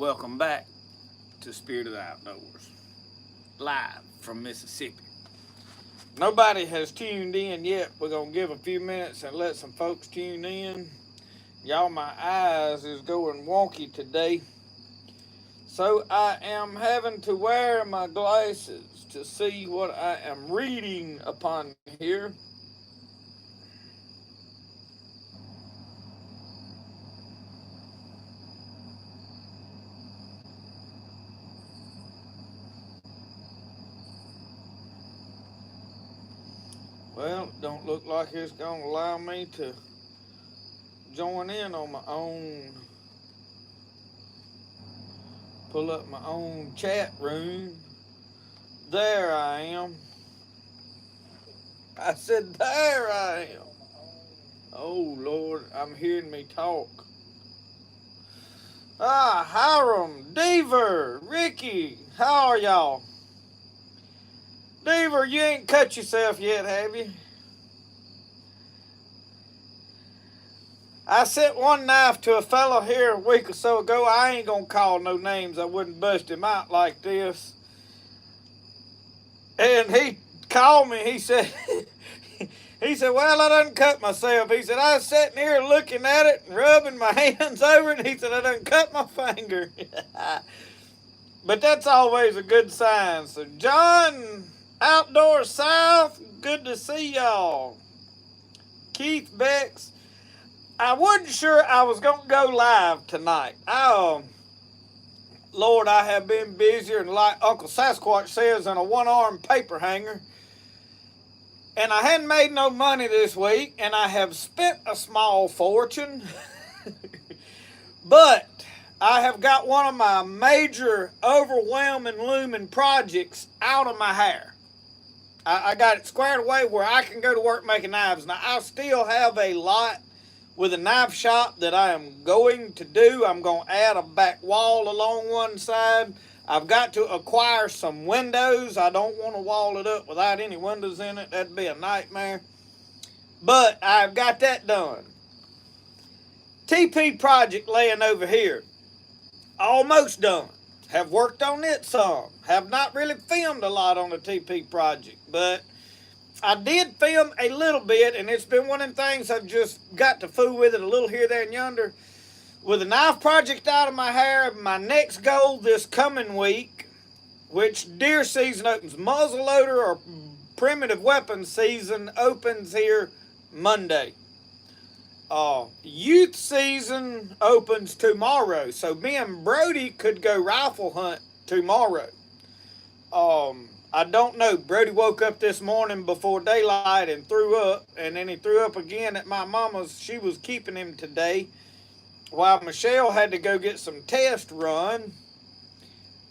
Welcome back to Spirit of the Outdoors, live from Mississippi. Nobody has tuned in yet. We're going to give a few minutes and let some folks tune in. Y'all, my eyes is going wonky today, so I am having to wear my glasses to see what I am reading upon here. Well, it don't look like it's going to allow me to join in on my own, pull up my own chat room. There I am. I said, there I am. Oh, Lord, I'm hearing me talk. Hiram, Deaver, Ricky, how are y'all? Deaver, you ain't cut yourself yet, have you? I sent one knife to a fellow here a week or so ago. I ain't gonna call no names. I wouldn't bust him out like this. And he called me. He said, well, I done cut myself. He said, I was sitting here looking at it and rubbing my hands over it. And he said, I done cut my finger. But that's always a good sign. So, John, Outdoor South, good to see y'all. Keith Bex, I wasn't sure I was going to go live tonight. Lord, I have been busier than, like Uncle Sasquatch says, in a one-armed paper hanger. And I hadn't made no money this week, and I have spent a small fortune. But I have got one of my major, overwhelming, looming projects out of my hair. I got it squared away where I can go to work making knives. Now, I still have a lot with a knife shop that I am going to do. I'm going to add a back wall along one side. I've got to acquire some windows. I don't want to wall it up without any windows in it. That'd be a nightmare. But I've got that done. Teepee project laying over here. Almost done. Have worked on it some. Have not really filmed a lot on the Teepee project, but I did film a little bit, and it's been one of them things I've just got to fool with it a little here, there, and yonder. With a knife project out of my hair, my next goal this coming week, which deer season opens, muzzleloader or primitive weapons season opens here Monday. Youth season opens tomorrow, so me and Brody could go rifle hunt tomorrow. I don't know. Brody woke up this morning before daylight and threw up, and then he threw up again at my mama's. She was keeping him today, while Michelle had to go get some tests run,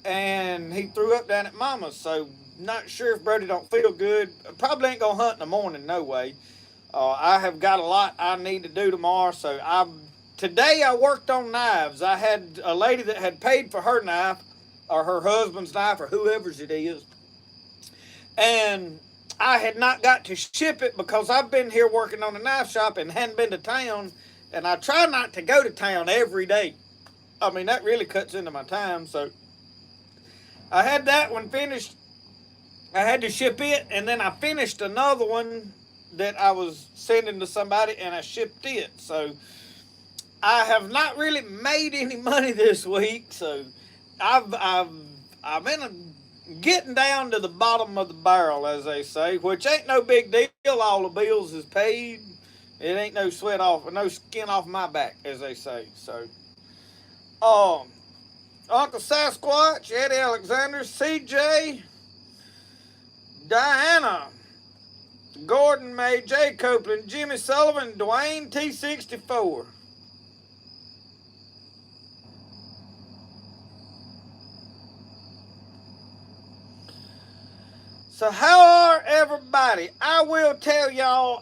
and he threw up down at mama's. So not sure if Brody don't feel good. Probably ain't gonna hunt in the morning, no way. I have got a lot I need to do tomorrow, so today I worked on knives. I had a lady that had paid for her knife, or her husband's knife, or whoever's it is, and I had not got to ship it because I've been here working on the knife shop and hadn't been to town, and I try not to go to town every day. I mean, that really cuts into my time, so I had that one finished. I had to ship it, and then I finished another one that I was sending to somebody, and I shipped it. So I have not really made any money this week. So I've been getting down to the bottom of the barrel, as they say, which ain't no big deal. All the bills is paid. It ain't no sweat off, no skin off my back, as they say. So, Uncle Sasquatch, Eddie Alexander, CJ, Diana, Gordon May, Jay Copeland, Jimmy Sullivan, Dwayne T64. So how are everybody? I will tell y'all,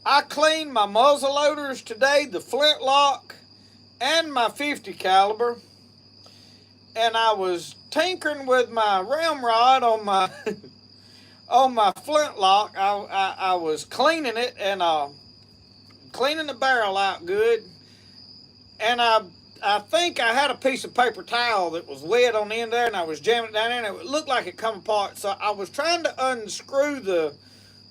I cleaned my muzzle loaders today, the flintlock and my 50 caliber. And I was tinkering with my ramrod on my on my flintlock. I was cleaning it and cleaning the barrel out good. And I think I had a piece of paper towel that was wet on the end there, and I was jamming it down there, and it looked like it come apart. So I was trying to unscrew the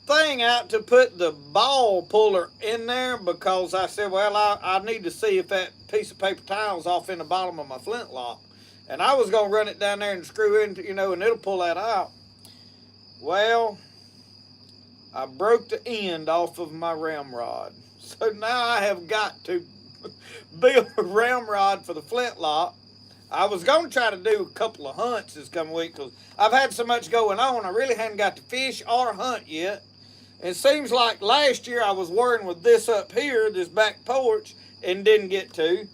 thing out to put the ball puller in there, because I said, well, I need to see if that piece of paper towel's off in the bottom of my flintlock. And I was going to run it down there and screw into, and it'll pull that out. Well, I broke the end off of my ramrod. So now I have got to build a ramrod for the flintlock. I was going to try to do a couple of hunts this coming week, because I've had so much going on. I really hadn't got to fish or hunt yet. It seems like last year I was worrying with this up here, this back porch, and didn't get to.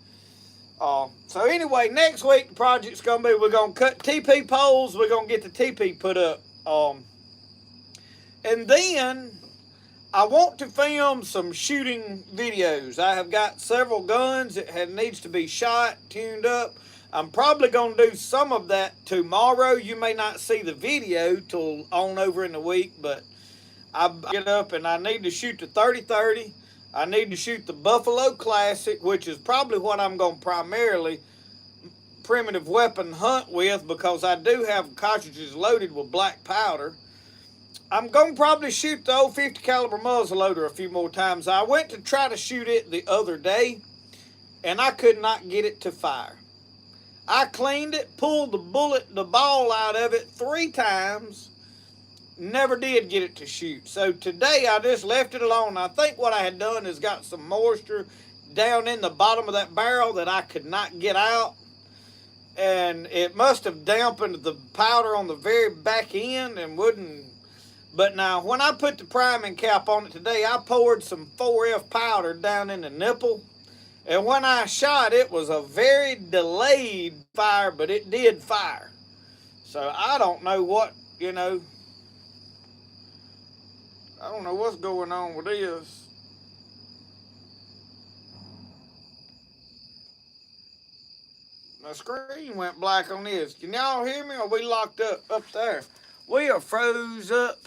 So anyway, next week the project's going to be, we're going to cut teepee poles. We're going to get the teepee put up. And then I want to film some shooting videos. I have got several guns that needs to be shot, tuned up. I'm probably going to do some of that tomorrow. You may not see the video till on over in the week, but I get up and I need to shoot the 30-30. I need to shoot the Buffalo Classic, which is probably what I'm going to primarily primitive weapon hunt with, because I do have cartridges loaded with black powder. I'm going to probably shoot the old 50 caliber muzzleloader a few more times. I went to try to shoot it the other day, and I could not get it to fire. I cleaned it, pulled the ball out of it 3 times, never did get it to shoot. So today I just left it alone. I think what I had done is got some moisture down in the bottom of that barrel that I could not get out. And it must have dampened the powder on the very back end and wouldn't. But now, when I put the priming cap on it today, I poured some 4F powder down in the nipple. And when I shot, it was a very delayed fire, but it did fire. So I don't know what, I don't know what's going on with this. My screen went black on this. Can y'all hear me, or are we locked up there? We are froze up.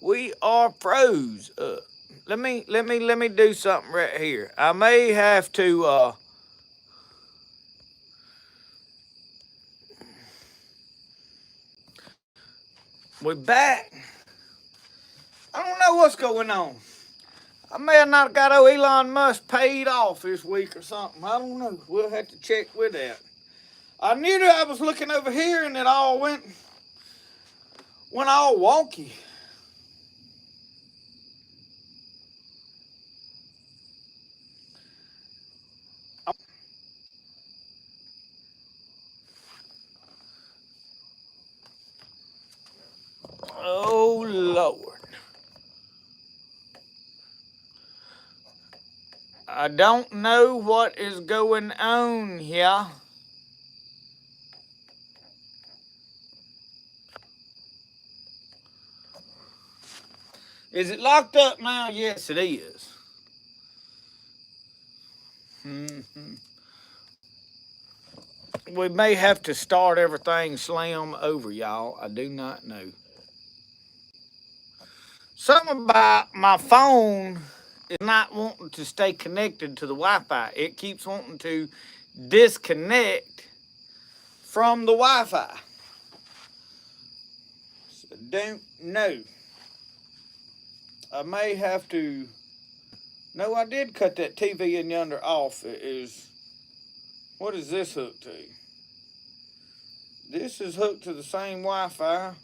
We are froze up. Let me do something right here. I may have to we're back. I don't know what's going on. I may have not got Elon Musk paid off this week or something. I don't know. We'll have to check with that. I knew that I was looking over here and it all went all wonky. Oh, Lord. I don't know what is going on here. Is it locked up now? Yes, it is. We may have to start everything slam over, y'all. I do not know. Something about my phone is not wanting to stay connected to the Wi-Fi. It keeps wanting to disconnect from the Wi-Fi. So don't know. I may have to. No, I did cut that TV in yonder off. It is. What is this hooked to? This is hooked to the same Wi-Fi.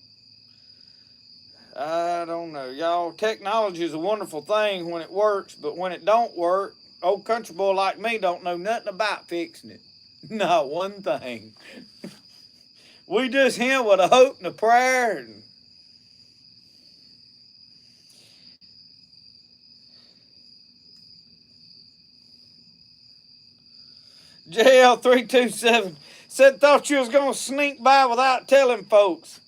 I don't know. Y'all, technology is a wonderful thing when it works, but when it don't work, old country boy like me don't know nothing about fixing it. Not one thing. We just him with a hope and a prayer. And JL327 said, thought you was going to sneak by without telling folks.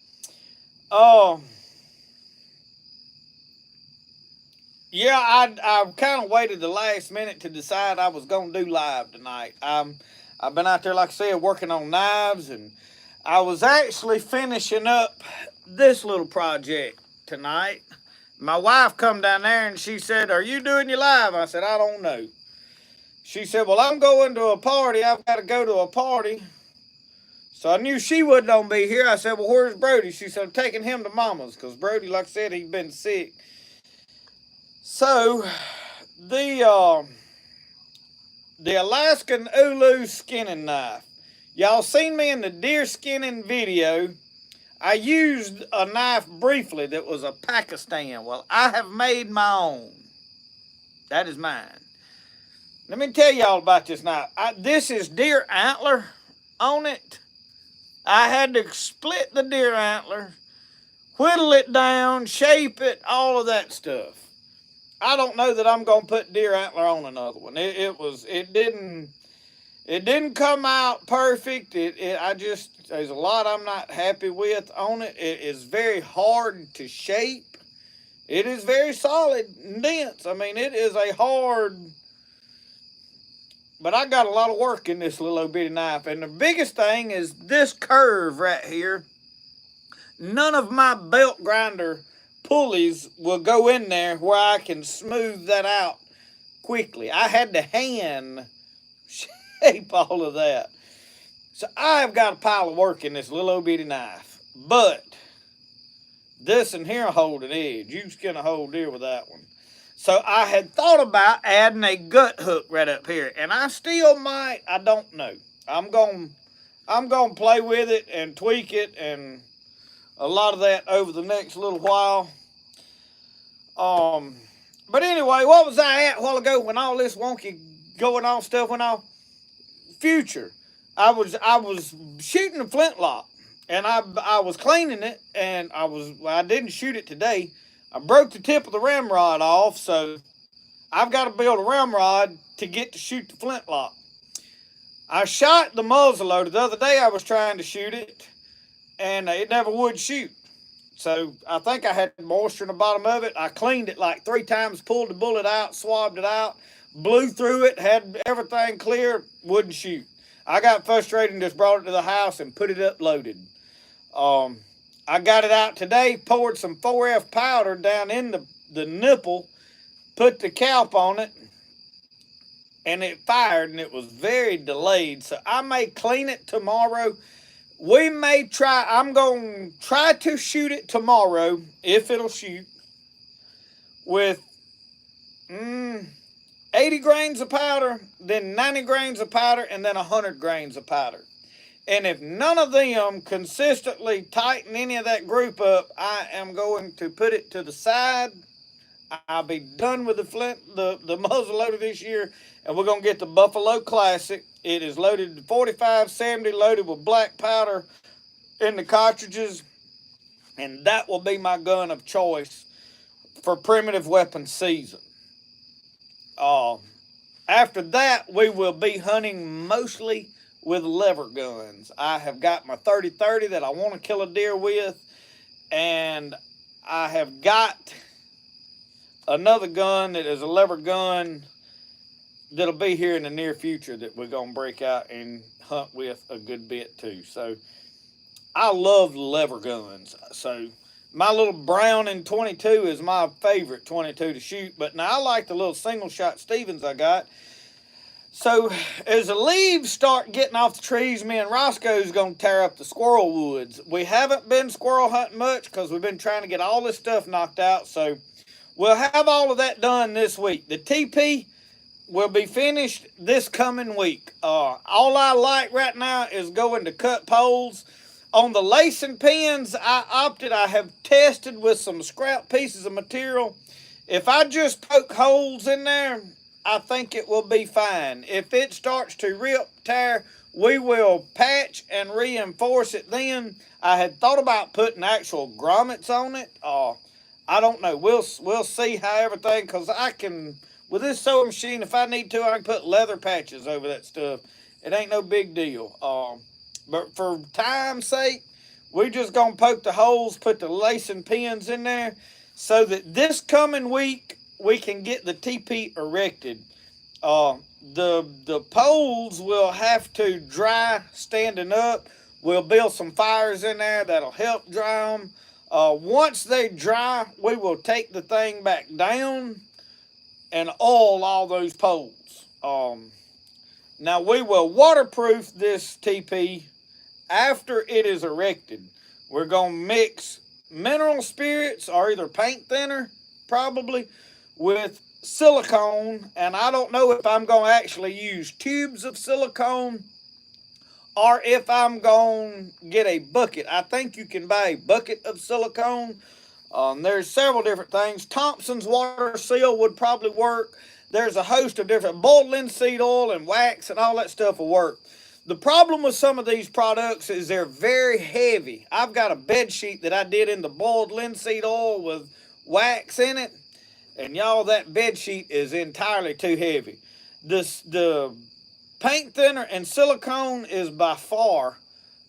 Yeah, I kind of waited the last minute to decide I was going to do live tonight. I've been out there, like I said, working on knives, and I was actually finishing up this little project tonight. My wife come down there and she said, "Are you doing your live?" I said, "I don't know." She said, "Well, I'm going to a party. I've got to go to a party." So I knew she wasn't going to be here. I said, "Well, where's Brody?" She said, "I'm taking him to Mama's," because Brody, like I said, he'd been sick. So the Alaskan Ulu skinning knife. Y'all seen me in the deer skinning video. I used a knife briefly that was a Pakistan. Well, I have made my own. That is mine. Let me tell y'all about this knife. This is deer antler on it. I had to split the deer antler, whittle it down, shape it, all of that stuff. I don't know that I'm gonna put deer antler on another one. It didn't come out perfect. There's a lot I'm not happy with on it. It is very hard to shape. It is very solid and dense. I mean, it is a hard, but I got a lot of work in this little bitty knife. And the biggest thing is this curve right here. None of my belt grinder pulleys will go in there where I can smooth that out quickly. I had to hand shape all of that. So I've got a pile of work in this little old bitty knife. But this in here hold an edge. You skin a whole deer with that one. So I had thought about adding a gut hook right up here. And I still might. I don't know. I'm gonna play with it and tweak it and a lot of that over the next little while. But anyway, what was I at a while ago when all this wonky going on stuff went off? Future. I was shooting a flintlock and I was cleaning it and I didn't shoot it today. I broke the tip of the ramrod off, so I've got to build a ramrod to get to shoot the flintlock. I shot the muzzleloader. The other day I was trying to shoot it and it never would shoot. So I think I had moisture in the bottom of it. I cleaned it like 3 times, pulled the bullet out, swabbed it out, blew through it, had everything clear, wouldn't shoot. I got frustrated and just brought it to the house and put it up loaded. I got it out today, poured some 4F powder down in the nipple, put the cap on it, and it fired, and it was very delayed. So I may clean it tomorrow. We may try, I'm going to try to shoot it tomorrow, if it'll shoot, with 80 grains of powder, then 90 grains of powder, and then 100 grains of powder. And if none of them consistently tighten any of that group up, I am going to put it to the side. I'll be done with the muzzle loader this year, and we're going to get the Buffalo Classic. It is loaded 45-70, loaded with black powder in the cartridges, and that will be my gun of choice for primitive weapon season. After that, we will be hunting mostly with lever guns. I have got my 30-30 that I want to kill a deer with, and I have got another gun that is a lever gun that'll be here in the near future that we're going to break out and hunt with a good bit too. So I love lever guns. So my little Browning 22 is my favorite 22 to shoot, but now I like the little single shot Stevens I got. So as the leaves start getting off the trees, me and Rosco's going to tear up the squirrel woods. We haven't been squirrel hunting much because we've been trying to get all this stuff knocked out. So we'll have all of that done this week. The Teepee will be finished this coming week. All I like right now is going to cut poles. On the lacing pins, I have tested with some scrap pieces of material. If I just poke holes in there, I think it will be fine. If it starts to rip, tear, we will patch and reinforce it then. I had thought about putting actual grommets on it. I don't know. We'll see how everything, because I can, with this sewing machine, if I need to, I can put leather patches over that stuff. It ain't no big deal. But for time's sake, we're just going to poke the holes, put the lacing pins in there, so that this coming week, we can get the teepee erected. The poles will have to dry standing up. We'll build some fires in there that'll help dry them. Once they dry, we will take the thing back down and oil all those poles. Now we will waterproof this teepee after it is erected. We're going to mix mineral spirits or either paint thinner, probably, with silicone. And I don't know if I'm going to actually use tubes of silicone or if I'm going to get a bucket. I think you can buy a bucket of silicone. There's several different things. Thompson's water seal would probably work. There's a host of different, boiled linseed oil and wax and all that stuff will work. The problem with some of these products is they're very heavy. I've got a bed sheet that I did in the boiled linseed oil with wax in it. And y'all, that bed sheet is entirely too heavy. The paint thinner and silicone is by far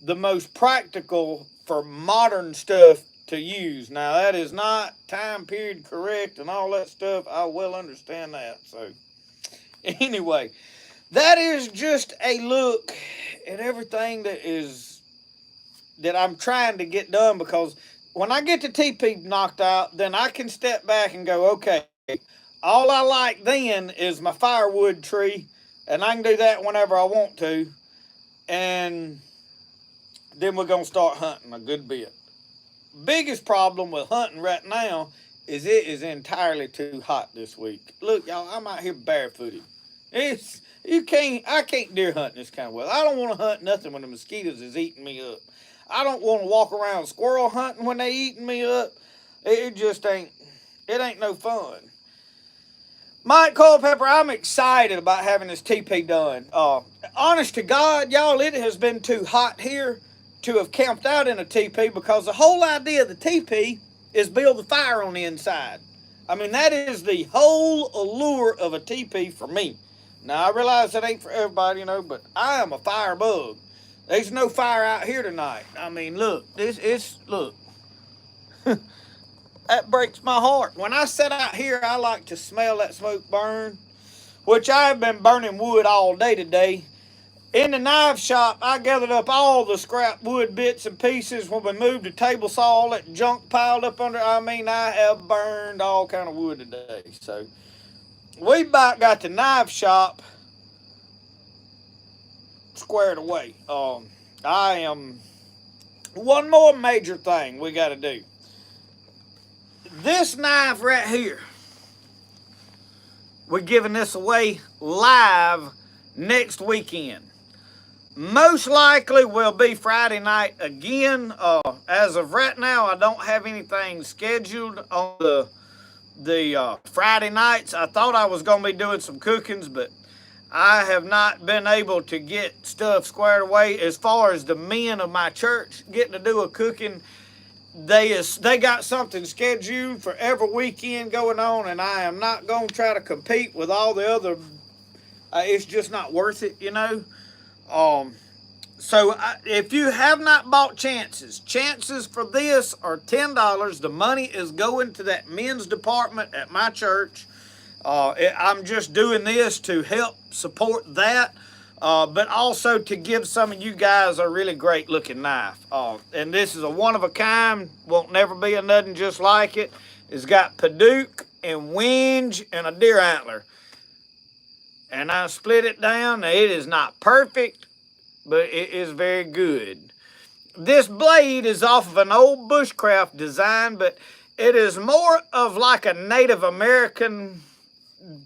the most practical for modern stuff to use. Now, that is not time period correct and all that stuff. I well understand that. So, anyway, that is just a look at everything that I'm trying to get done, because when I get the teepee knocked out, then I can step back and go, okay, all I like then is my firewood tree, and I can do that whenever I want to, and then we're going to start hunting a good bit. Biggest problem with hunting right now is it is entirely too hot this week. Look, y'all, I'm out here barefooted. I can't deer hunt this kind of weather. I don't want to hunt nothing when the mosquitoes is eating me up. I don't want to walk around squirrel hunting when they eating me up. It just ain't no fun. Mike Culpepper, I'm excited about having this teepee done. Honest to God, y'all, it has been too hot here to have camped out in a teepee, because the whole idea of the teepee is build the fire on the inside. I mean, that is the whole allure of a teepee for me. Now, I realize that ain't for everybody, but I am a fire bug. There's no fire out here tonight. I mean, look, look. That breaks my heart. When I sit out here, I like to smell that smoke burn, which I have been burning wood all day today. In the knife shop, I gathered up all the scrap wood bits and pieces when we moved the table saw, all that junk piled up under. I mean, I have burned all kind of wood today. So, we about got the knife shop squared away. One more major thing we got to do. This knife right here, we're giving this away live next weekend. Most likely will be Friday night again. As of right now, I don't have anything scheduled on the Friday nights. I thought I was going to be doing some cookings, but I have not been able to get stuff squared away. As far as the men of my church getting to do a cooking, they got something scheduled for every weekend going on, and I am not going to try to compete with all the other. It's just not worth it, So if you have not bought chances for this are $10. The money is going to that men's department at my church. I'm just doing this to help support that, but also to give some of you guys a really great looking knife. And this is a one of a kind, won't never be a nothing just like it. It's got Paduke and whinge and a deer antler. And I split it down. Now, it is not perfect, but it is very good. This blade is off of an old bushcraft design, but it is more of like a Native American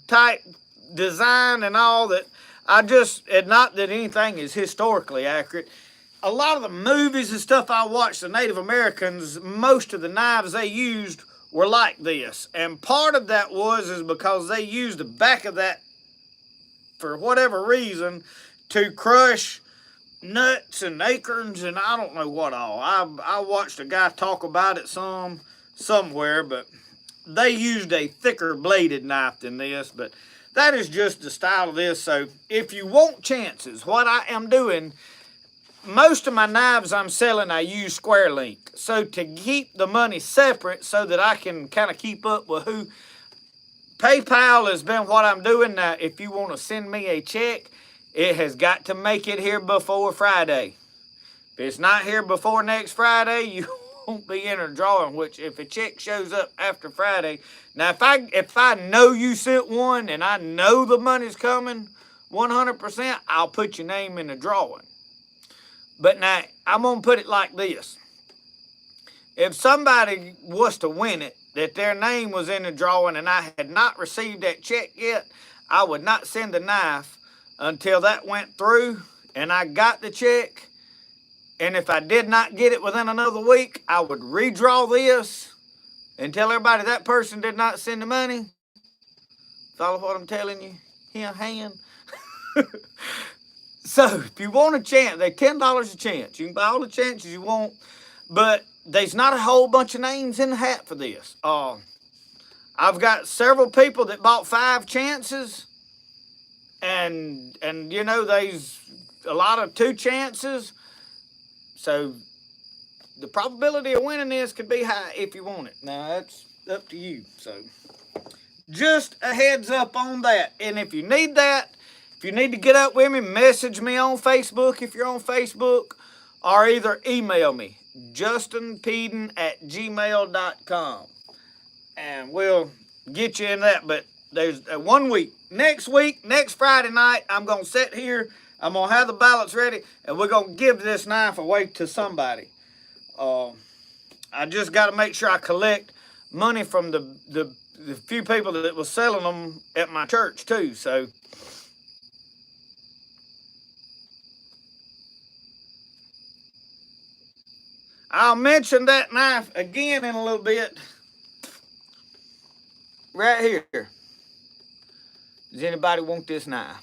type design and all that. Not that anything is historically accurate. A lot of the movies and stuff I watched, the Native Americans, most of the knives they used were like this. And part of that is because they used the back of that, for whatever reason, to crush nuts and acorns and I don't know what all. I watched a guy talk about it somewhere, but they used a thicker bladed knife than this, but that is just the style of this. So if you want chances, what I am doing, most of my knives I'm selling, I use Square Link. So to keep the money separate so that I can kind of keep up with who, PayPal has been what I'm doing. Now, if you want to send me a check, it has got to make it here before Friday. If it's not here before next Friday, you won't be in a drawing. Which if a check shows up after Friday, now if I know you sent one and I know the money's coming 100%, I'll put your name in the drawing. But now I'm gonna put it like this: if somebody was to win it, that their name was in the drawing and I had not received that check yet, I would not send a knife until that went through and I got the check. And if I did not get it within another week, I would redraw this and tell everybody that person did not send the money. Follow what I'm telling you? Here, hand. So if you want a chance, they're $10 a chance. You can buy all the chances you want, but there's not a whole bunch of names in the hat for this. I've got several people that bought 5 chances, and you know, there's a lot of 2 chances. So the probability of winning this could be high if you want it. Now that's up to you. So just a heads up on that. And if you need that, if you need to get up with me, message me on Facebook if you're on Facebook, or either email me, justinpeden@gmail.com, and we'll get you in that. But there's 1 week. Next week, next Friday night, I'm going to sit here. I'm going to have the ballots ready, and we're going to give this knife away to somebody. I just got to make sure I collect money from the few people that was selling them at my church, too. So I'll mention that knife again in a little bit. Right here. Does anybody want this knife?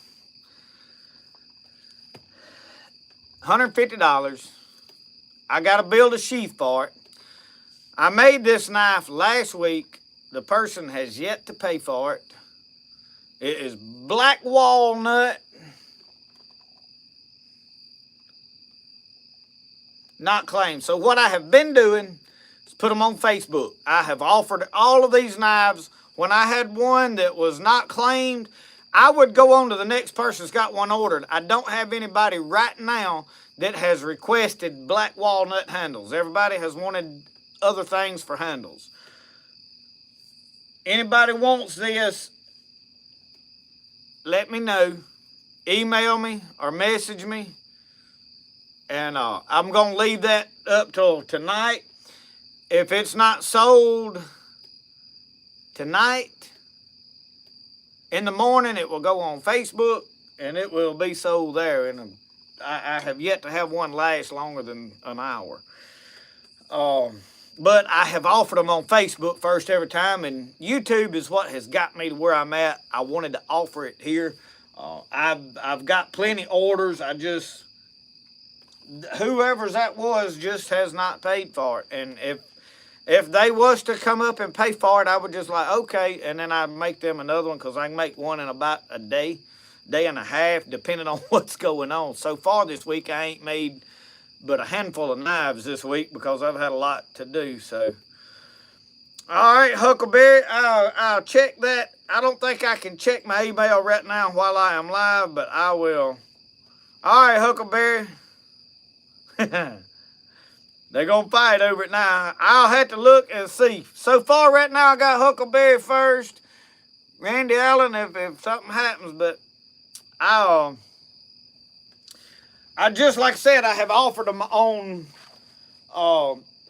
$150. I got to build a sheath for it. I made this knife last week. The person has yet to pay for it. It is black walnut. Not claimed. So what I have been doing is put them on Facebook. I have offered all of these knives. When I had one that was not claimed, I would go on to the next person that's got one ordered. I don't have anybody right now that has requested black walnut handles. Everybody has wanted other things for handles. Anybody wants this, let me know. Email me or message me. And I'm going to leave that up till tonight. If it's not sold tonight, in the morning, it will go on Facebook, and it will be sold there. And I have yet to have one last longer than an hour. But I have offered them on Facebook first every time, and YouTube is what has got me to where I'm at. I wanted to offer it here. I've got plenty orders. Whoever's that was just has not paid for it. And if they was to come up and pay for it, I would just like, okay, and then I'd make them another one, because I can make one in about a day and a half, depending on what's going on. So far this week, I ain't made but a handful of knives this week because I've had a lot to do. So, all right, Huckleberry, I'll check that. I don't think I can check my email right now while I am live, but I will. All right, Huckleberry. They're going to fight over it now. I'll have to look and see. So far right now, I got Huckleberry first. Randy Allen, if something happens, but I just, like I said, I have offered them on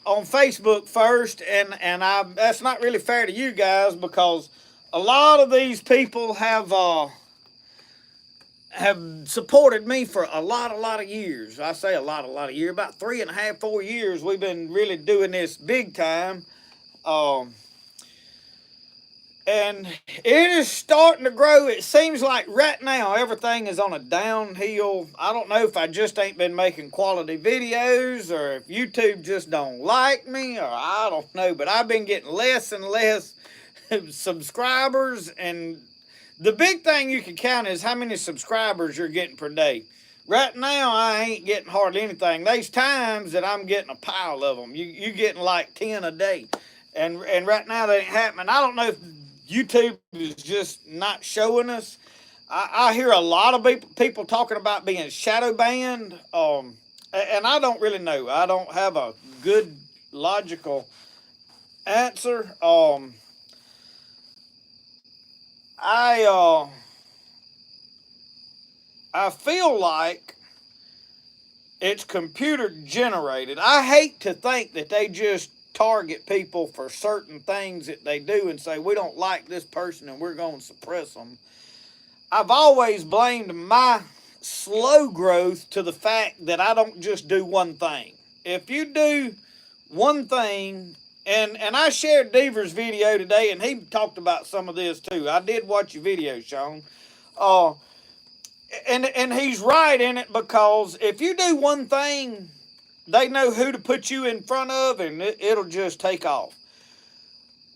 Facebook first, and that's not really fair to you guys, because a lot of these people have supported me for a lot of years. I say a lot of years, about 3.5, 4 years. We've been really doing this big time. And it is starting to grow. It seems like right now everything is on a downhill. I don't know if I just ain't been making quality videos, or if YouTube just don't like me, or I don't know. But I've been getting less and less subscribers. And the big thing you can count is how many subscribers you're getting per day. Right now, I ain't getting hardly anything. There's times that I'm getting a pile of them. You getting like 10 a day. And right now, that ain't happening. I don't know if YouTube is just not showing us. I hear a lot of people talking about being shadow banned. And I don't really know. I don't have a good logical answer. I I feel like it's computer generated. I hate to think that they just target people for certain things that they do and say we don't like this person and we're going to suppress them. I've always blamed my slow growth to the fact that I don't just do one thing. If you do one thing, and I shared Deaver's video today, and he talked about some of this too. I did watch your video, Sean. Uh, and he's right in it, because if you do one thing, they know who to put you in front of, and it'll just take off.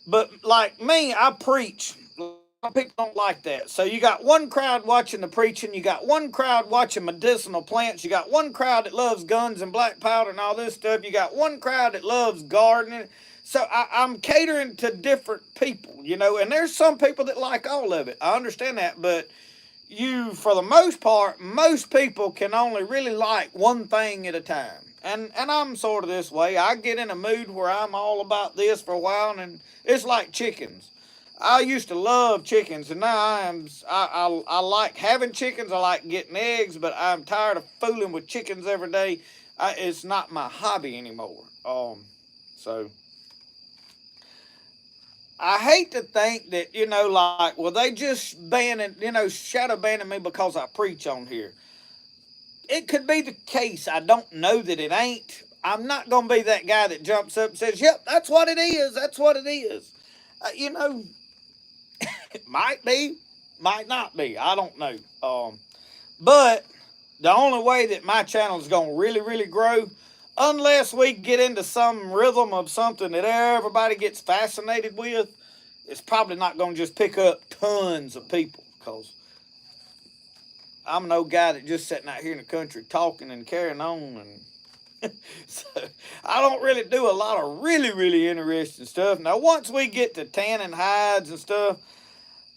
But like me, I preach. A lot of people don't like that. So you got one crowd watching the preaching, you got one crowd watching medicinal plants, you got one crowd that loves guns and black powder and all this stuff, you got one crowd that loves gardening. So I'm catering to different people, you know, and there's some people that like all of it. I understand that, but for the most part, most people can only really like one thing at a time. And I'm sort of this way. I get in a mood where I'm all about this for a while, and it's like chickens. I used to love chickens, and now I like having chickens. I like getting eggs, but I'm tired of fooling with chickens every day. It's not my hobby anymore. So I hate to think that, you know, like, well, they just banning, you know, shadow banning me because I preach on here. It could be the case. I don't know that it ain't. I'm not going to be that guy that jumps up and says, yep, that's what it is. That's what it is. You know, it might be, might not be. I don't know. But the only way that my channel is going to really, really grow, unless we get into some rhythm of something that everybody gets fascinated with, it's probably not going to just pick up tons of people, because I'm an old guy that just sitting out here in the country talking and carrying on, and so I don't really do a lot of really, really interesting stuff. Now, once we get to tanning hides and stuff,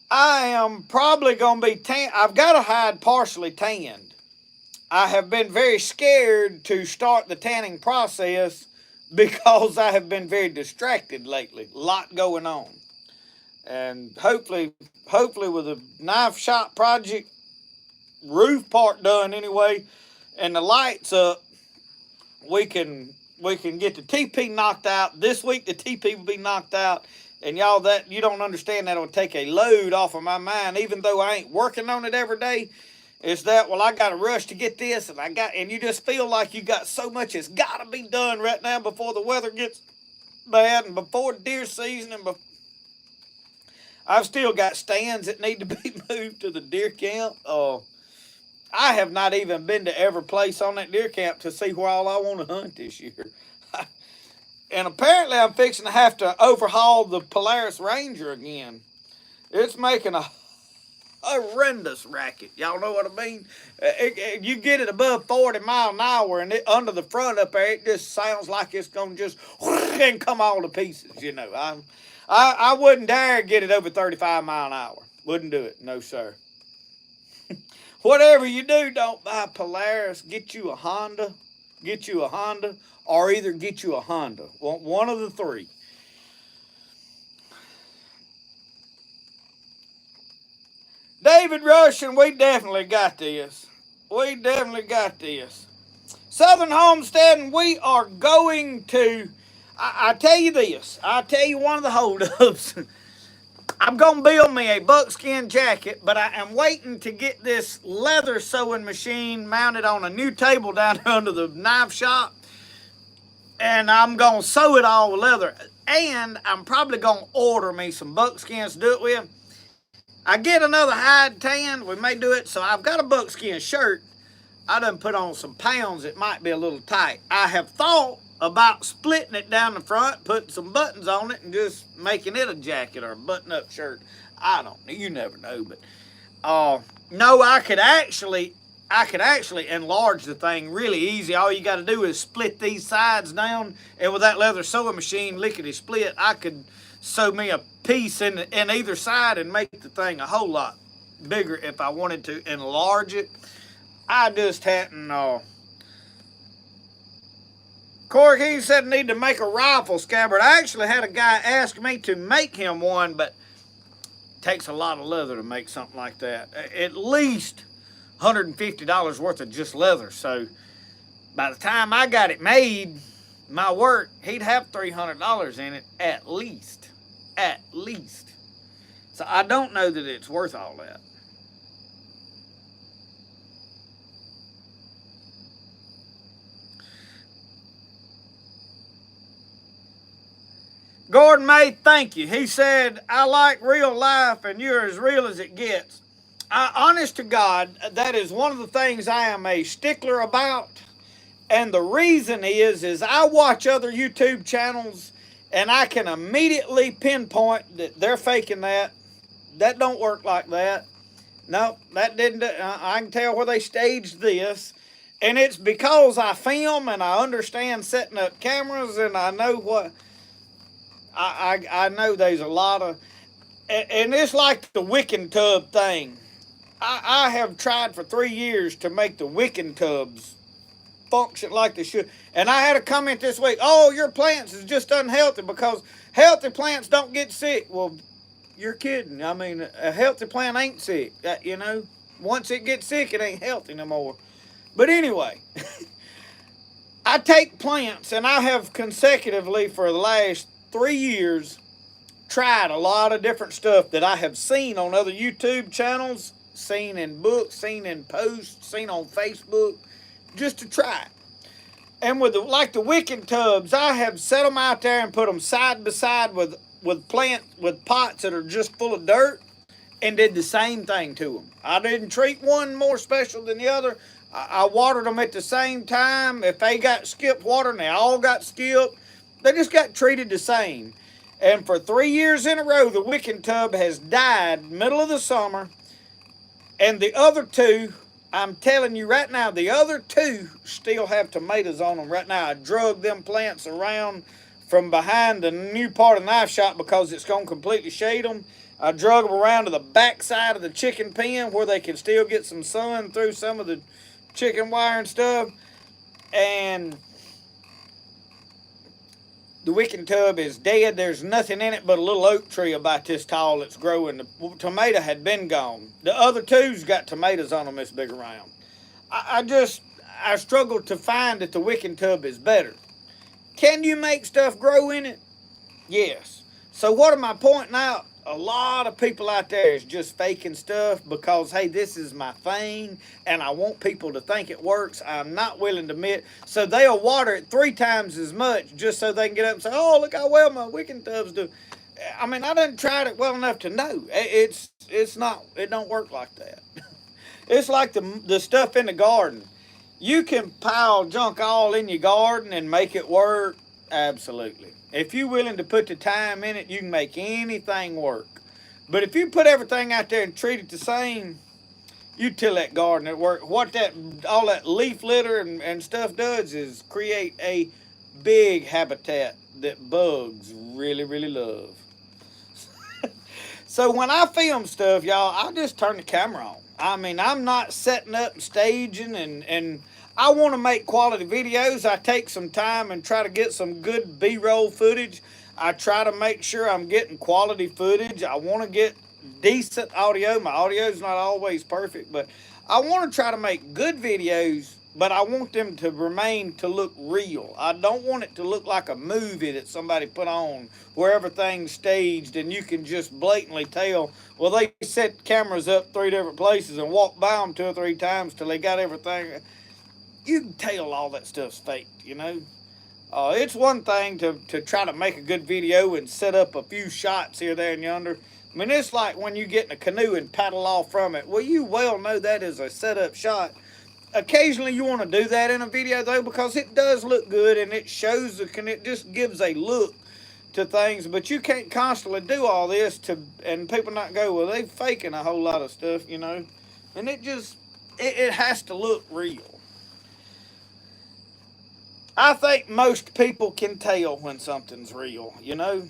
I am probably going to be I've got a hide partially tanned. I have been very scared to start the tanning process because I have been very distracted lately. A lot going on. And hopefully with a knife shop project, roof part done anyway, and the lights up, we can get the Teepee knocked out. This week the Teepee will be knocked out. And y'all, that you don't understand, that'll take a load off of my mind, even though I ain't working on it every day. It's that, well, I got to rush to get this, and you just feel like you got so much that's got to be done right now before the weather gets bad and before deer season. And I've still got stands that need to be moved to the deer camp. I have not even been to every place on that deer camp to see where all I want to hunt this year. And apparently I'm fixing to have to overhaul the Polaris Ranger again. It's making a horrendous racket. Y'all know what I mean? You get it above 40 miles an hour, and under the front up there, it just sounds like it's going to just and come all to pieces, you know. I wouldn't dare get it over 35 miles an hour. Wouldn't do it. No, sir. Whatever you do, don't buy Polaris. Get you a Honda. Get you a Honda, or either get you a Honda. One of the three. David Russian, we definitely got this. We definitely got this. Southern Homesteading, we are going to, I tell you this, I tell you one of the holdups. I'm going to build me a buckskin jacket, but I am waiting to get this leather sewing machine mounted on a new table down under the knife shop. And I'm going to sew it all with leather. And I'm probably going to order me some buckskins to do it with. I get another hide tan, we may do it. So I've got a buckskin shirt. I done put on some pounds. It might be a little tight. I have thought about splitting it down the front, putting some buttons on it, and just making it a jacket or a button-up shirt. I don't know. You never know. But no, I could actually enlarge the thing really easy. All you got to do is split these sides down, and with that leather sewing machine, lickety split, I could sew me a piece in either side and make the thing a whole lot bigger if I wanted to enlarge it. I just hadn't Corey King said I need to make a rifle scabbard. I actually had a guy ask me to make him one, but it takes a lot of leather to make something like that. At least $150 worth of just leather. So by the time I got it made, my work, he'd have $300 in it at least. At least. So I don't know that it's worth all that. Gordon May, thank you. He said, I like real life and you're as real as it gets. Honest to God, that is one of the things I am a stickler about. And the reason is I watch other YouTube channels and I can immediately pinpoint that they're faking that. That don't work like that. No, that didn't. I can tell where they staged this. And it's because I film and I understand setting up cameras and I know what... I know there's a lot of... And it's like the wicking tub thing. I have tried for 3 years to make the wicking tubs function like they should. And I had a comment this week, oh, your plants is just unhealthy because healthy plants don't get sick. Well, you're kidding. I mean, a healthy plant ain't sick. You know, once it gets sick, it ain't healthy no more. But anyway, I take plants and I have consecutively for the last 3 years tried a lot of different stuff that I have seen on other YouTube channels, seen in books, seen in posts, seen on Facebook, just to try it. And with like the wicking tubs, I have set them out there and put them side by side with pots that are just full of dirt and did the same thing to them. I didn't treat one more special than the other. I watered them at the same time. If they got skipped water, and they all got skipped, they just got treated the same. And for 3 years in a row, the wicking tub has died middle of the summer. And the other two, I'm telling you right now, the other two still have tomatoes on them right now. I drug them plants around from behind the new part of the knife shop because it's going to completely shade them. I drug them around to the back side of the chicken pen where they can still get some sun through some of the chicken wire and stuff. And the wicking tub is dead. There's nothing in it but a little oak tree about this tall that's growing. The tomato had been gone. The other two's got tomatoes on them this big around. I struggled to find that the wicking tub is better. Can you make stuff grow in it? Yes. So what am I pointing out? A lot of people out there is just faking stuff because, hey, this is my thing and I want people to think it works. I'm not willing to admit. So they'll water it 3 times as much just so they can get up and say, oh, look how well my wicking tubs do. I mean, I done tried it well enough to know. It don't work like that. It's like the stuff in the garden. You can pile junk all in your garden and make it work. Absolutely. If you're willing to put the time in it, you can make anything work. But if you put everything out there and treat it the same, you till that garden at work. What all that leaf litter and stuff does is create a big habitat that bugs really, really love. So when I film stuff, y'all, I just turn the camera on. I mean, I'm not setting up and staging and I want to make quality videos. I take some time and try to get some good B-roll footage. I try to make sure I'm getting quality footage. I want to get decent audio. My audio is not always perfect, but I want to try to make good videos, but I want them to remain to look real. I don't want it to look like a movie that somebody put on where everything's staged and you can just blatantly tell, well, they set cameras up 3 different places and walked by them 2 or 3 times till they got everything. You can tell all that stuff's fake, you know. It's one thing to try to make a good video and set up a few shots here, there, and yonder. I mean, it's like when you get in a canoe and paddle off from it. Well, you well know that is a set-up shot. Occasionally you want to do that in a video, though, because it does look good and it shows, it just gives a look to things. But you can't constantly do all this and people not go, well, they faking a whole lot of stuff, you know. And it has to look real. I think most people can tell when something's real, you know.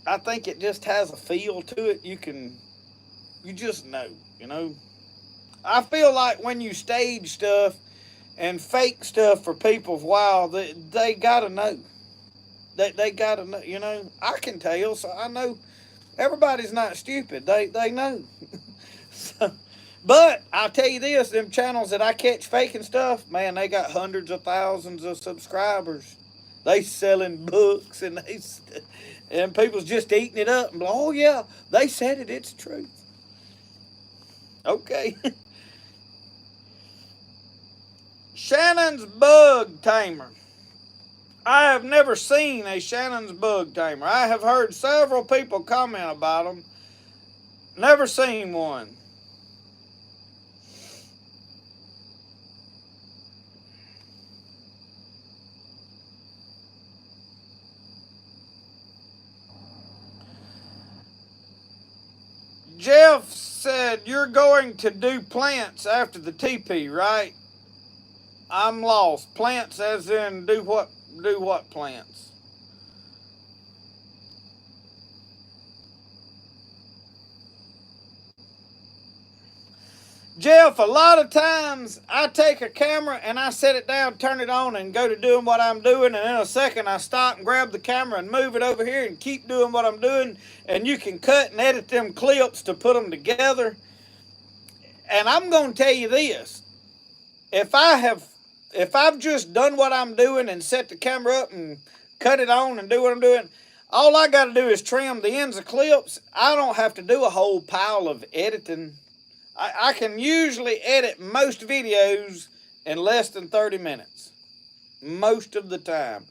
I think it just has a feel to it. You just know, you know. I feel like when you stage stuff and fake stuff for people a while, they gotta know. They gotta know. You know, I can tell, so I know everybody's not stupid. They know. So, but I'll tell you this: them channels that I catch faking stuff, man, they got hundreds of thousands of subscribers. They selling books and people's just eating it up and like, oh yeah, they said it. It's truth. Okay. Shannon's bug tamer. I have never seen a Shannon's bug tamer. I have heard several people comment about them. Never seen one. Jeff said you're going to do plants after the teepee, right? I'm lost. Plants as in do what? Do what plants? Jeff, a lot of times I take a camera and I set it down, turn it on, and go to doing what I'm doing, and in a second I stop and grab the camera and move it over here and keep doing what I'm doing, and you can cut and edit them clips to put them together. And I'm going to tell you this. If I've just done what I'm doing and set the camera up and cut it on and do what I'm doing, all I got to do is trim the ends of clips. I don't have to do a whole pile of editing. I can usually edit most videos in less than 30 minutes. Most of the time.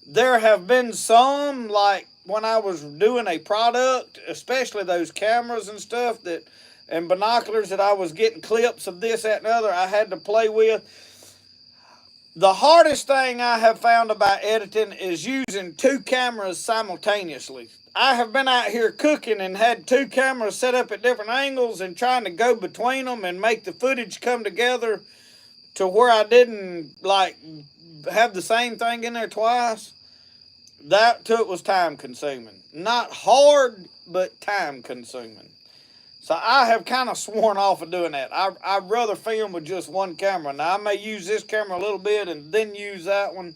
There have been some, like when I was doing a product, especially those cameras and stuff and binoculars that I was getting clips of this, that, and the other I had to play with. The hardest thing I have found about editing is using two cameras simultaneously. I have been out here cooking and had two cameras set up at different angles and trying to go between them and make the footage come together to where I didn't like have the same thing in there twice. That was time consuming. Not hard, but time consuming. So I have kind of sworn off of doing that. I'd rather film with just one camera. Now I may use this camera a little bit and then use that one.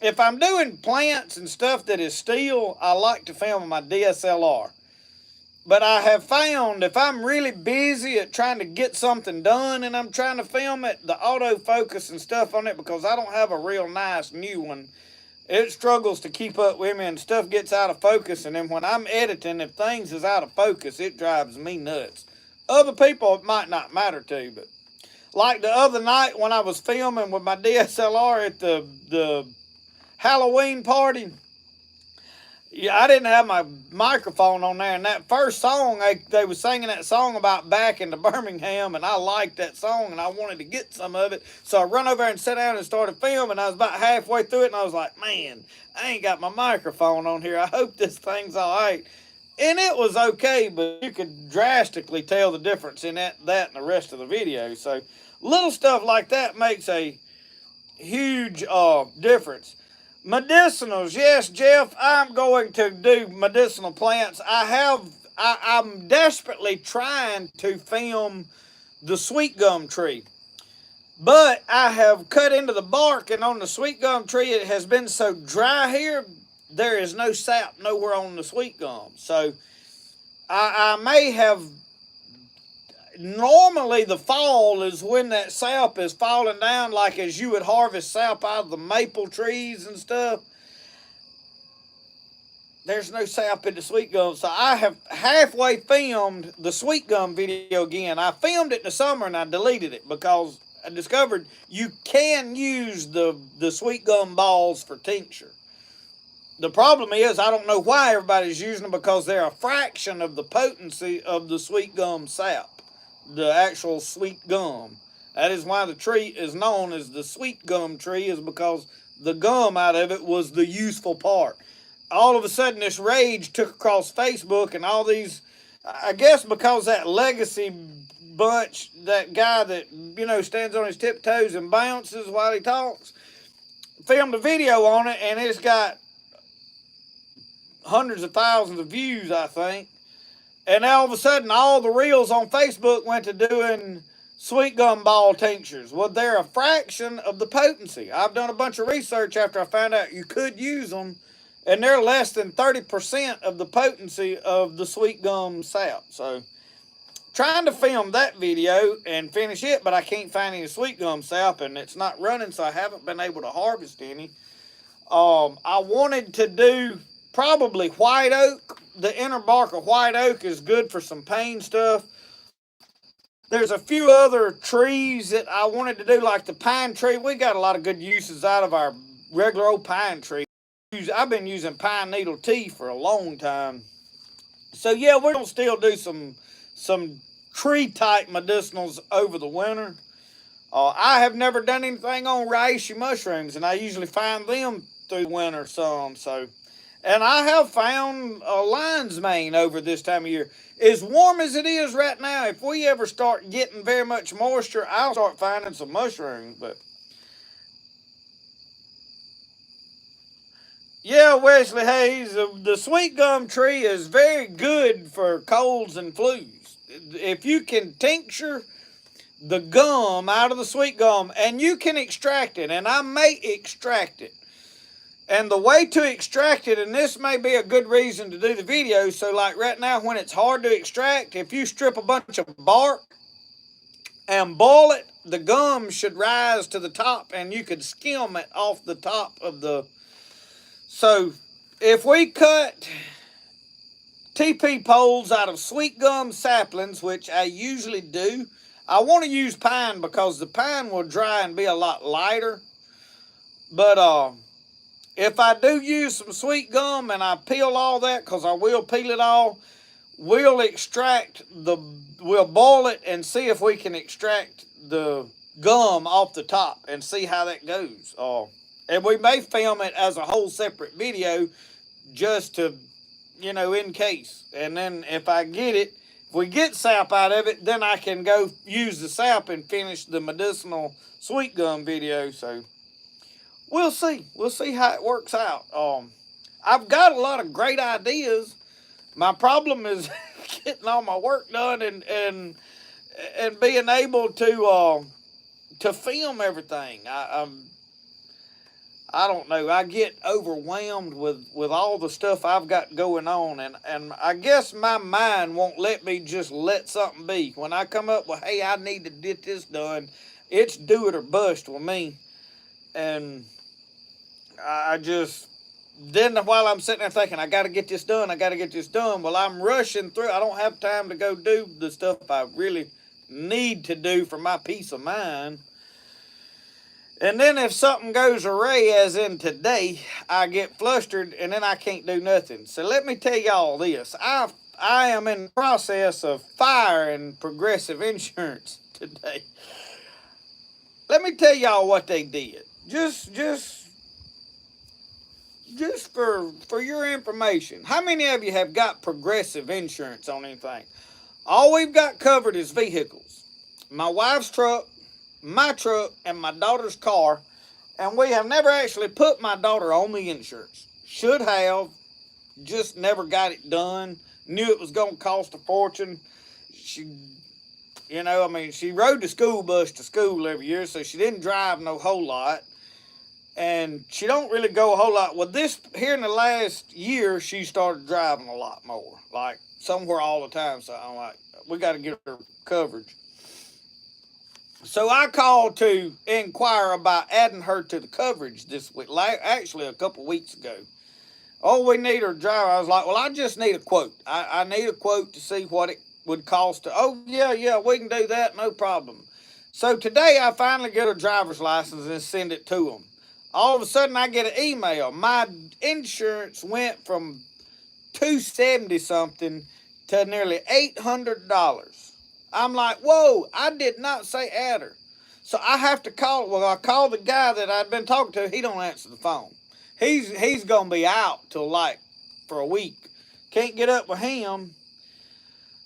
If I'm doing plants and stuff that is still, I like to film with my DSLR. But I have found if I'm really busy at trying to get something done and I'm trying to film it, the autofocus and stuff on it, because I don't have a real nice new one, it struggles to keep up with me and stuff gets out of focus. And then when I'm editing, if things is out of focus, it drives me nuts. Other people it might not matter to, but like the other night when I was filming with my DSLR at the Halloween party, yeah, I didn't have my microphone on there. And that first song, they was singing that song about back into Birmingham, and I liked that song, and I wanted to get some of it. So I run over there and sat down and started filming. I was about halfway through it, and I was like, man, I ain't got my microphone on here. I hope this thing's all right. And it was okay, but you could drastically tell the difference in that and the rest of the video. So little stuff like that makes a huge difference. Medicinals, yes, Jeff, I'm going to do medicinal plants. I'm desperately trying to film the sweet gum tree. But I have cut into the bark, and on the sweet gum tree, it has been so dry here, there is no sap nowhere on the sweet gum. So I may have, normally the fall is when that sap is falling down, like as you would harvest sap out of the maple trees and stuff. There's no sap in the sweet gum. So I have halfway filmed the sweet gum video again. I filmed it in the summer and I deleted it because I discovered you can use the sweet gum balls for tincture. The problem is I don't know why everybody's using them, because they're a fraction of the potency of the sweet gum sap. The actual sweet gum. That is why the tree is known as the sweet gum tree, is because the gum out of it was the useful part. All of a sudden this rage took across Facebook, and all these, I guess because that legacy bunch, that guy that, stands on his tiptoes and bounces while he talks, filmed a video on it, and it's got hundreds of thousands of views, I think. And all of a sudden, all the reels on Facebook went to doing sweet gum ball tinctures. Well, they're a fraction of the potency. I've done a bunch of research after I found out you could use them, and they're less than 30% of the potency of the sweet gum sap. So, trying to film that video and finish it, but I can't find any sweet gum sap, and it's not running, so I haven't been able to harvest any. I wanted to do probably white oak. The inner bark of white oak is good for some pain stuff. There's a few other trees that I wanted to do, like the pine tree. We got a lot of good uses out of our regular old pine tree. I've been using pine needle tea for a long time. So yeah, we're gonna still do some tree type medicinals over the winter. I have never done anything on reishi mushrooms, and I usually find them through the winter some. So, and I have found lion's mane over this time of year. As warm as it is right now, if we ever start getting very much moisture, I'll start finding some mushrooms. But yeah, Wesley Hayes, the sweet gum tree is very good for colds and flus. If you can tincture the gum out of the sweet gum, and you can extract it, and I may extract it. And the way to extract it, and this may be a good reason to do the video, so like right now when it's hard to extract, if you strip a bunch of bark and boil it, the gum should rise to the top and you could skim it off the top of the... So if we cut Teepee poles out of sweet gum saplings, which I usually do, I want to use pine because the pine will dry and be a lot lighter. But if I do use some sweet gum and I peel all that, because I will peel it all, we'll boil it and see if we can extract the gum off the top and see how that goes. And we may film it as a whole separate video just to, in case. And then if we get sap out of it, then I can go use the sap and finish the medicinal sweet gum video. So we'll see. We'll see how it works out. I've got a lot of great ideas. My problem is getting all my work done and being able to film everything. I don't know. I get overwhelmed with all the stuff I've got going on, and I guess my mind won't let me just let something be. When I come up with, hey, I need to get this done, it's do it or bust with me. And then while I'm sitting there thinking, I got to get this done, well, I'm rushing through. I don't have time to go do the stuff I really need to do for my peace of mind. And then if something goes awry, as in today, I get flustered and then I can't do nothing. So let me tell y'all this. I am in the process of firing Progressive Insurance today. Let me tell y'all what they did. Just for your information. How many of you have got Progressive Insurance on anything? All we've got covered is vehicles. My wife's truck, my truck, and my daughter's car, and we have never actually put my daughter on the insurance. Should have, just never got it done. Knew it was going to cost a fortune. She rode the school bus to school every year, so she didn't drive no whole lot, and she don't really go a whole lot. Well, here in the last year, she started driving a lot more, like somewhere all the time, so I'm like, we got to get her coverage. So I called to inquire about adding her to the coverage this week, actually a couple weeks ago. Oh, we need her driver. I was like, well, I just need a quote. I need a quote to see what it would cost to, yeah, we can do that, no problem. So today I finally get her driver's license and send it to them. All of a sudden I get an email. My insurance went from $270 something to nearly $800. I'm like, whoa, I did not say add her. So I have to I called the guy that I'd been talking to. He don't answer the phone. He's going to be out till for a week. Can't get up with him.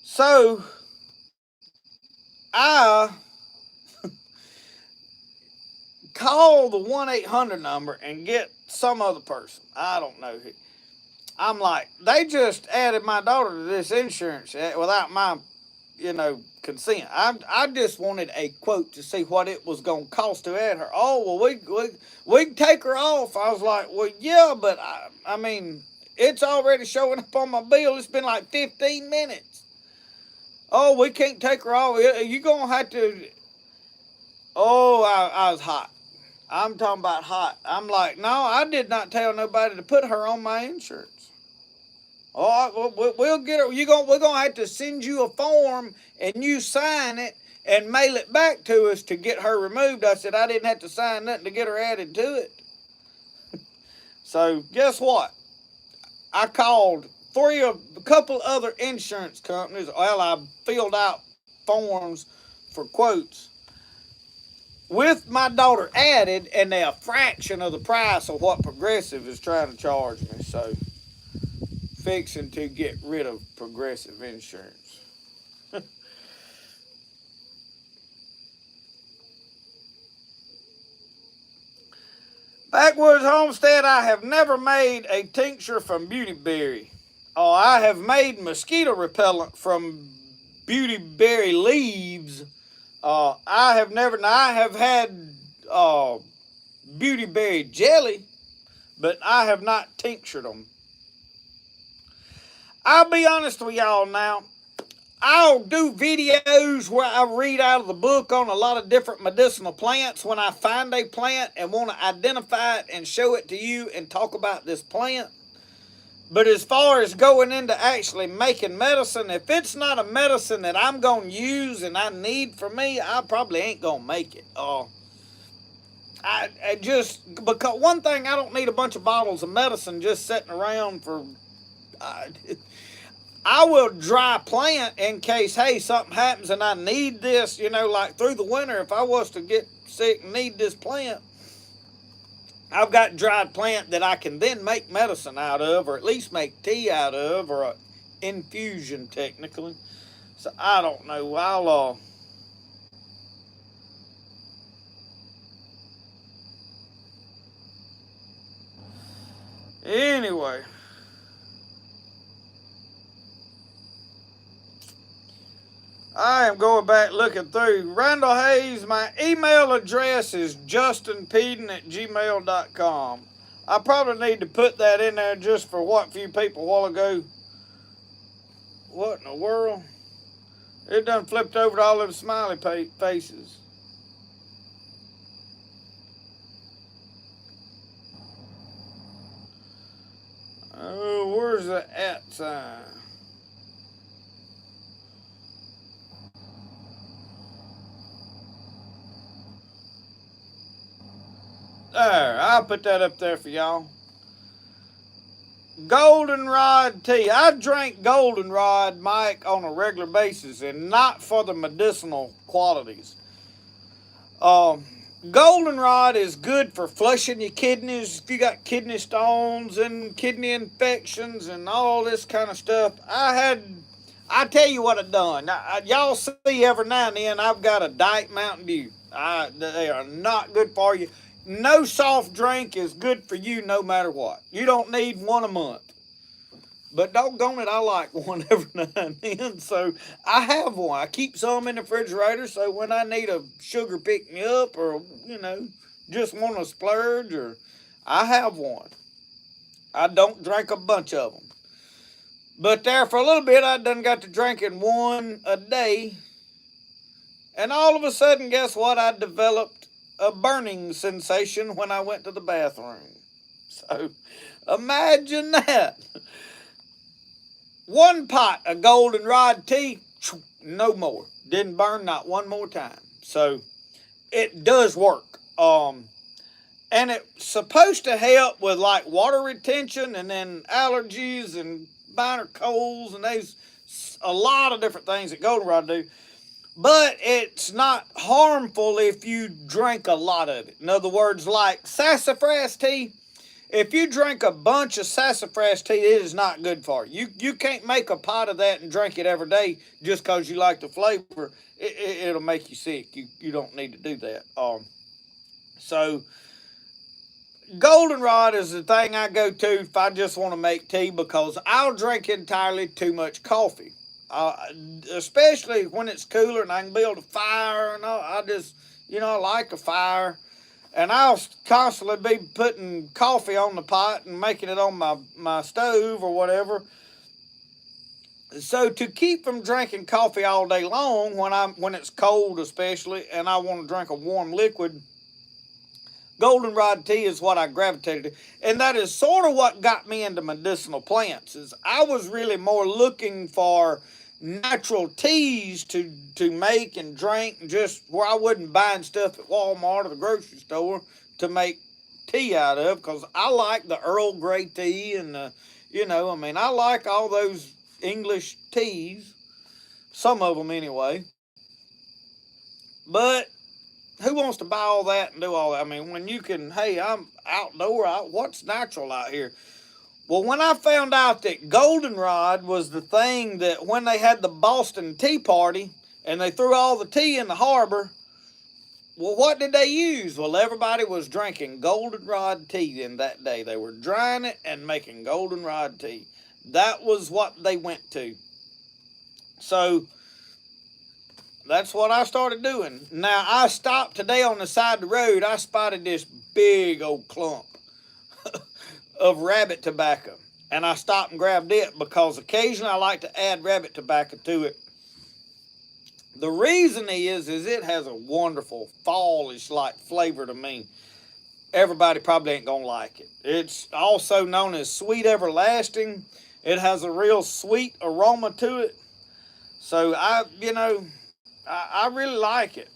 So I call the 1-800 number and get some other person. I don't know who. I'm like, they just added my daughter to this insurance without my consent. I just wanted a quote to see what it was going to cost to add her. Oh, well, we can take her off. I was like, well, yeah, but I mean, it's already showing up on my bill. It's been like 15 minutes. Oh, we can't take her off. You're going to have to. Oh, I was hot. I'm talking about hot. I'm like, no, I did not tell nobody to put her on my insurance. Oh, we'll get her. We're gonna have to send you a form and you sign it and mail it back to us to get her removed. I said I didn't have to sign nothing to get her added to it. So guess what? I called a couple other insurance companies. Well, I filled out forms for quotes with my daughter added, and they're a fraction of the price of what Progressive is trying to charge me. So, fixing to get rid of Progressive insurance. Backwoods Homestead, I have never made a tincture from beautyberry. Oh, I have made mosquito repellent from beautyberry leaves. I have never. Now, I have had beautyberry jelly, but I have not tinctured them. I'll be honest with y'all now. I'll do videos where I read out of the book on a lot of different medicinal plants when I find a plant and want to identify it and show it to you and talk about this plant. But as far as going into actually making medicine, if it's not a medicine that I'm going to use and I need for me, I probably ain't going to make it. I just, because one thing, I don't need a bunch of bottles of medicine just sitting around for, I will dry plant in case, hey, something happens and I need this, like through the winter, if I was to get sick and need this plant, I've got dried plant that I can then make medicine out of, or at least make tea out of, or an infusion technically. So I don't know. Anyway. I am going back looking through. Randall Hayes, my email address is justinpeden@gmail.com. I probably need to put that in there just for what few people a while ago. What in the world? It done flipped over to all them smiley faces. Oh, where's the at sign? There, I'll put that up there for y'all. Goldenrod tea. I drink goldenrod, Mike, on a regular basis, and not for the medicinal qualities. Goldenrod is good for flushing your kidneys if you got kidney stones and kidney infections and all this kind of stuff. I tell you what I've done. Y'all see every now and then I've got a Diet Mountain Dew. They are not good for you. No soft drink is good for you no matter what. You don't need one a month. But doggone it, I like one every now and then. So I have one. I keep some in the refrigerator so when I need a sugar pick me up or, just want to splurge, or I have one. I don't drink a bunch of them. But there for a little bit, I done got to drinking one a day. And all of a sudden, guess what? I developed a burning sensation when I went to the bathroom. So imagine that. One pot of goldenrod tea, no more. Didn't burn not one more time. So it does work. And it's supposed to help with like water retention and then allergies and minor colds, and there's a lot of different things that goldenrod do. But it's not harmful if you drink a lot of it. In other words, like sassafras tea, if you drink a bunch of sassafras tea, it is not good for you. You can't make a pot of that and drink it every day just because you like the flavor. It'll make you sick. You don't need to do that. So goldenrod is the thing I go to if I just want to make tea, because I'll drink entirely too much coffee. Especially when it's cooler and I can build a fire and all. I just, I like a fire. And I'll constantly be putting coffee on the pot and making it on my stove or whatever. So to keep from drinking coffee all day long when it's cold especially and I want to drink a warm liquid, goldenrod tea is what I gravitated to. And that is sort of what got me into medicinal plants. Is I was really more looking for natural teas to make and drink, just where I wasn't buying stuff at Walmart or the grocery store to make tea out of, because I like the Earl Grey tea and I like all those English teas, some of them anyway. But who wants to buy all that and do all that? I mean, when you can, hey, I'm outdoor, what's natural out here? Well, when I found out that goldenrod was the thing that when they had the Boston Tea Party and they threw all the tea in the harbor, well, what did they use? Well, everybody was drinking goldenrod tea in that day. They were drying it and making goldenrod tea. That was what they went to. So that's what I started doing. Now, I stopped today on the side of the road. I spotted this big old clump of rabbit tobacco. And I stopped and grabbed it because occasionally I like to add rabbit tobacco to it. The reason is it has a wonderful fallish like flavor to me. Everybody probably ain't gonna like it. It's also known as sweet everlasting. It has a real sweet aroma to it. So I really like it.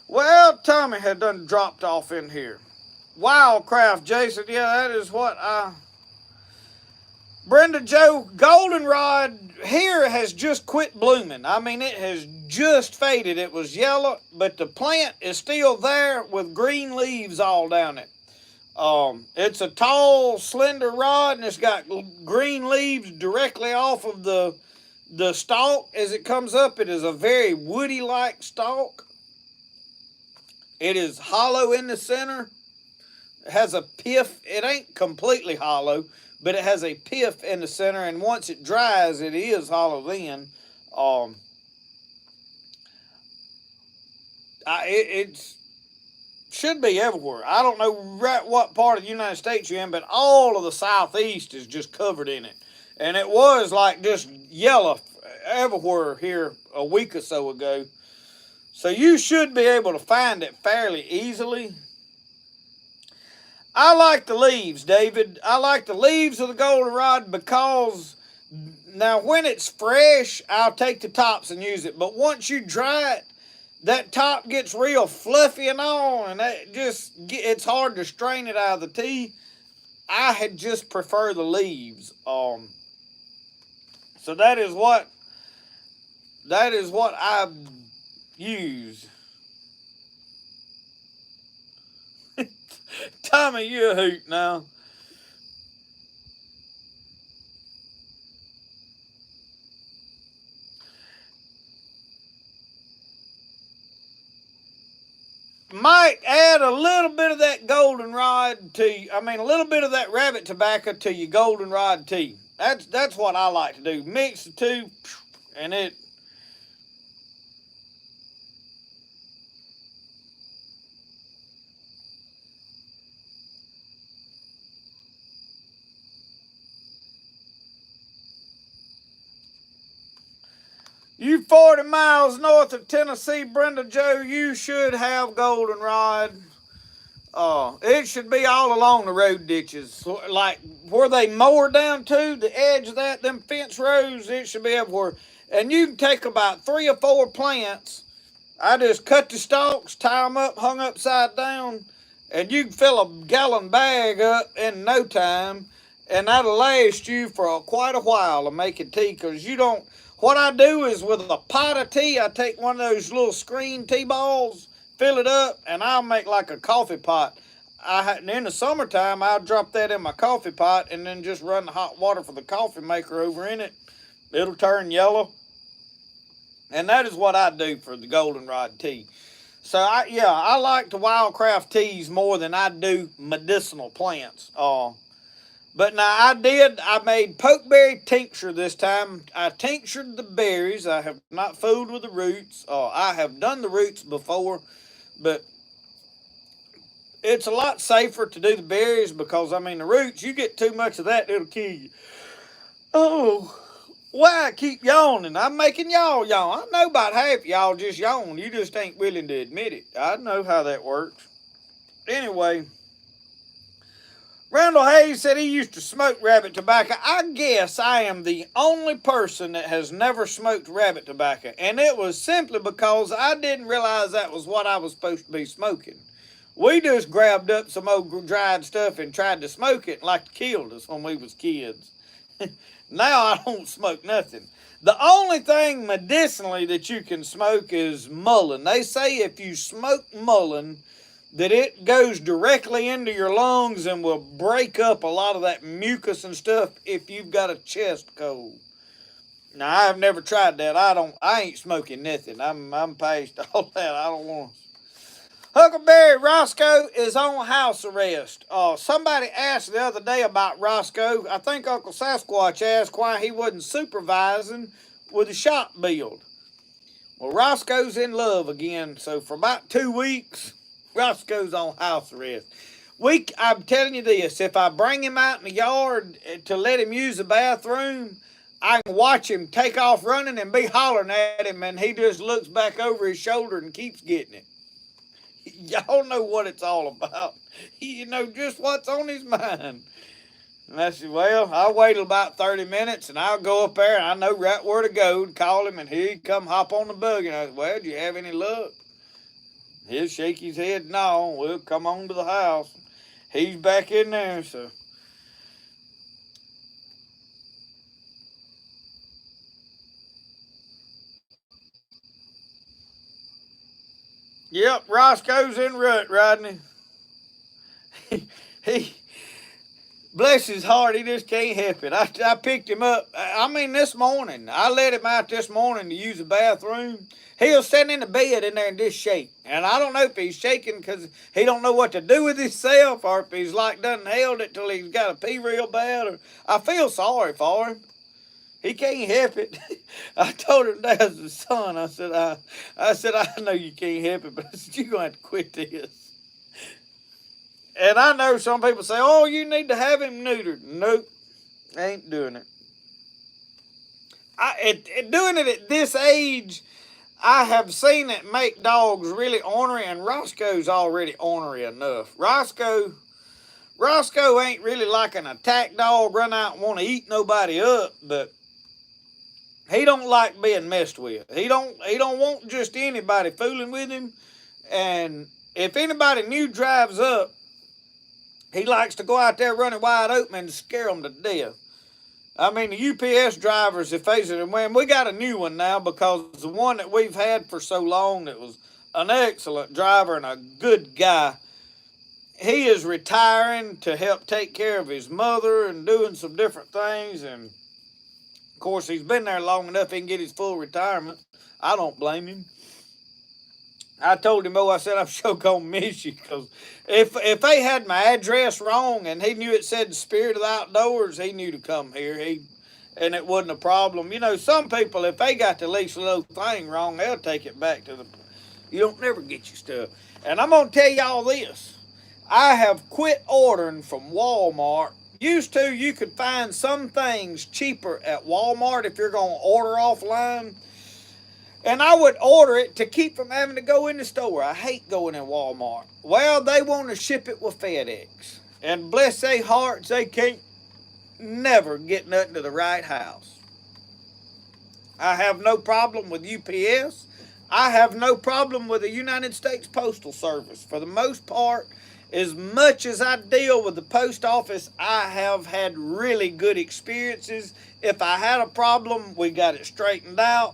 Well, Tommy had done dropped off in here. Wildcraft, Jason, yeah, that is what Brenda Joe, goldenrod here has just quit blooming. I mean, it has just faded. It was yellow, but the plant is still there with green leaves all down it. It's a tall, slender rod, and it's got green leaves directly off of the stalk as it comes up. It is a very woody-like stalk. It is hollow in the center. It has a pith. It ain't completely hollow, but it has a pith in the center, and once it dries, it is hollow then. It's should be everywhere. I don't know right what part of the United States you're in, but all of the southeast is just covered in it. And it was like just yellow everywhere here a week or so ago. So you should be able to find it fairly easily. I like the leaves, David. I like the leaves of the goldenrod because now when it's fresh, I'll take the tops and use it. But once you dry it, that top gets real fluffy and all, and it's hard to strain it out of the tea. I had just prefer the leaves. So that is what I use. Tommy, you a hoot now. Might add a little bit of that goldenrod a little bit of that rabbit tobacco to your goldenrod tea. That's what I like to do. Mix the two, and it. You 40 miles north of Tennessee, Brenda Joe, you should have goldenrod. It should be all along the road ditches. Like where they mower down to, the edge of them fence rows, it should be everywhere. And you can take about 3 or 4 plants. I just cut the stalks, tie them up, hung upside down, and you can fill a gallon bag up in no time. And that'll last you for quite a while to make a tea, because you don't. What I do is with a pot of tea, I take one of those little screen tea balls, fill it up, and I'll make like a coffee pot. In the summertime, I'll drop that in my coffee pot and then just run the hot water for the coffee maker over in it. It'll turn yellow. And that is what I do for the goldenrod tea. So, I like the wildcraft teas more than I do medicinal plants. But now I made pokeberry tincture this time. I tinctured the berries. I have not fooled with the roots. I have done the roots before, but it's a lot safer to do the berries because, I mean, the roots, you get too much of that, it'll kill you. Oh, why I keep yawning? I'm making y'all yawn. I know about half y'all just yawn. You just ain't willing to admit it. I know how that works. Anyway, Randall Hayes said he used to smoke rabbit tobacco. I guess I am the only person that has never smoked rabbit tobacco. And it was simply because I didn't realize that was what I was supposed to be smoking. We just grabbed up some old dried stuff and tried to smoke it like it killed us when we was kids. Now I don't smoke nothing. The only thing medicinally that you can smoke is mullein. They say if you smoke mullein, that it goes directly into your lungs and will break up a lot of that mucus and stuff if you've got a chest cold. Now I've never tried that. I ain't smoking nothing. I'm past all that. I don't want to. Huckleberry Rosco is on house arrest. Somebody asked the other day about Rosco. I think Uncle Sasquatch asked why he wasn't supervising with the shop build. Well, Roscoe's in love again, so for about 2 weeks, Roscoe's on house arrest. I'm telling you this, if I bring him out in the yard to let him use the bathroom, I can watch him take off running and be hollering at him, and he just looks back over his shoulder and keeps getting it. Y'all know what it's all about. You know just what's on his mind. And I said, well, I'll wait about 30 minutes and I'll go up there and I know right where to go and call him and he'd come hop on the buggy. And I said, well, do you have any luck? He'll shake his head, no, we'll come on to the house. He's back in there, so. Yep, Roscoe's in rut, Rodney. he bless his heart, he just can't help it. I picked him up. I mean, this morning. I let him out this morning to use the bathroom. He'll sit in the bed in there and just shake. And I don't know if he's shaking because he don't know what to do with himself or if he's like done held it till he's got to pee real bad. Or I feel sorry for him. He can't help it. I told him that as a son. I said, I know you can't help it, but I said, you're going to have to quit this. And I know some people say, oh, you need to have him neutered. Nope, ain't doing it. Doing it at this age, I have seen it make dogs really ornery, and Roscoe's already ornery enough. Roscoe ain't really like an attack dog, run out and want to eat nobody up, but he don't like being messed with. He don't want just anybody fooling with him. And if anybody new drives up, he likes to go out there running wide open and scare them to death. I mean, the UPS drivers, if they said, when we got a new one now because the one that we've had for so long that was an excellent driver and a good guy, he is retiring to help take care of his mother and doing some different things. And of course, he's been there long enough he can get his full retirement. I don't blame him. I told him, I said, I'm sure going to miss you because if they had my address wrong and he knew it said the Spirit of the Outdoors, he knew to come here. And it wasn't a problem. You know, some people, if they got the least little thing wrong, they'll take it back to the... You don't never get your stuff. And I'm going to tell y'all this. I have quit ordering from Walmart. Used to, you could find some things cheaper at Walmart if you're going to order offline. And I would order it to keep from having to go in the store. I hate going in Walmart. Well, they want to ship it with FedEx. And bless their hearts, they can't never get nothing to the right house. I have no problem with UPS. I have no problem with the United States Postal Service. For the most part, as much as I deal with the post office, I have had really good experiences. If I had a problem, we got it straightened out.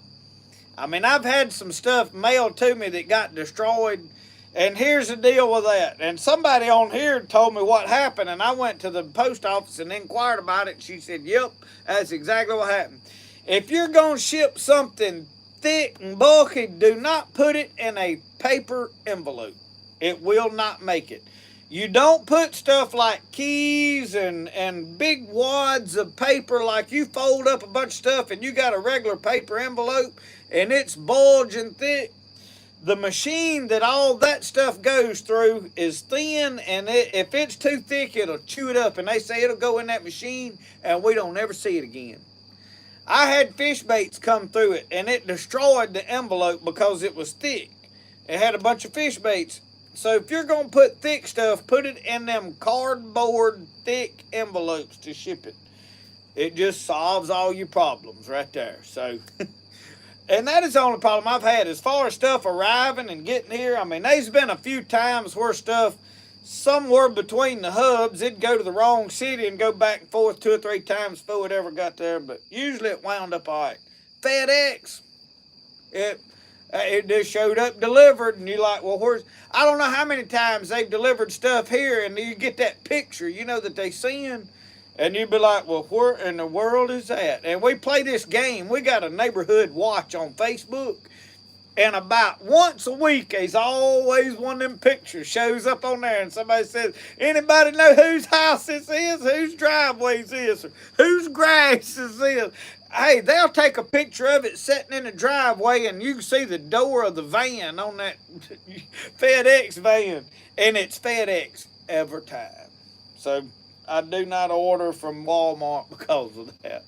I mean, I've had some stuff mailed to me that got destroyed, and here's the deal with that. And somebody on here told me what happened, and I went to the post office and inquired about it. She said, yep, that's exactly what happened. If you're going to ship something thick and bulky, do not put it in a paper envelope. It will not make it. You don't put stuff like keys and big wads of paper, like you fold up a bunch of stuff and you got a regular paper envelope and it's bulging thick. The machine that all that stuff goes through is thin, and if it's too thick, it'll chew it up. And they say it'll go in that machine and we don't ever see it again. I had fish baits come through it and it destroyed the envelope because it was thick. It had a bunch of fish baits. So if you're going to put thick stuff, put it in them cardboard thick envelopes to ship it. It just solves all your problems right there. So, and that is the only problem I've had as far as stuff arriving and getting here. I mean, there's been a few times where stuff somewhere between the hubs, it'd go to the wrong city and go back and forth 2 or 3 times before it ever got there. But usually it wound up all right. FedEx, it just showed up delivered, and you're like, well, where's... I don't know how many times they've delivered stuff here, and you get that picture, you know, that they send, and you'd be like, well, where in the world is that? And we play this game. We got a neighborhood watch on Facebook, and about once a week, there's always one of them pictures shows up on there, and somebody says, anybody know whose house this is, whose driveway is this, or whose grass is this? Hey, they'll take a picture of it sitting in the driveway, and you can see the door of the van on that FedEx van, and it's FedEx every time. So I do not order from Walmart because of that.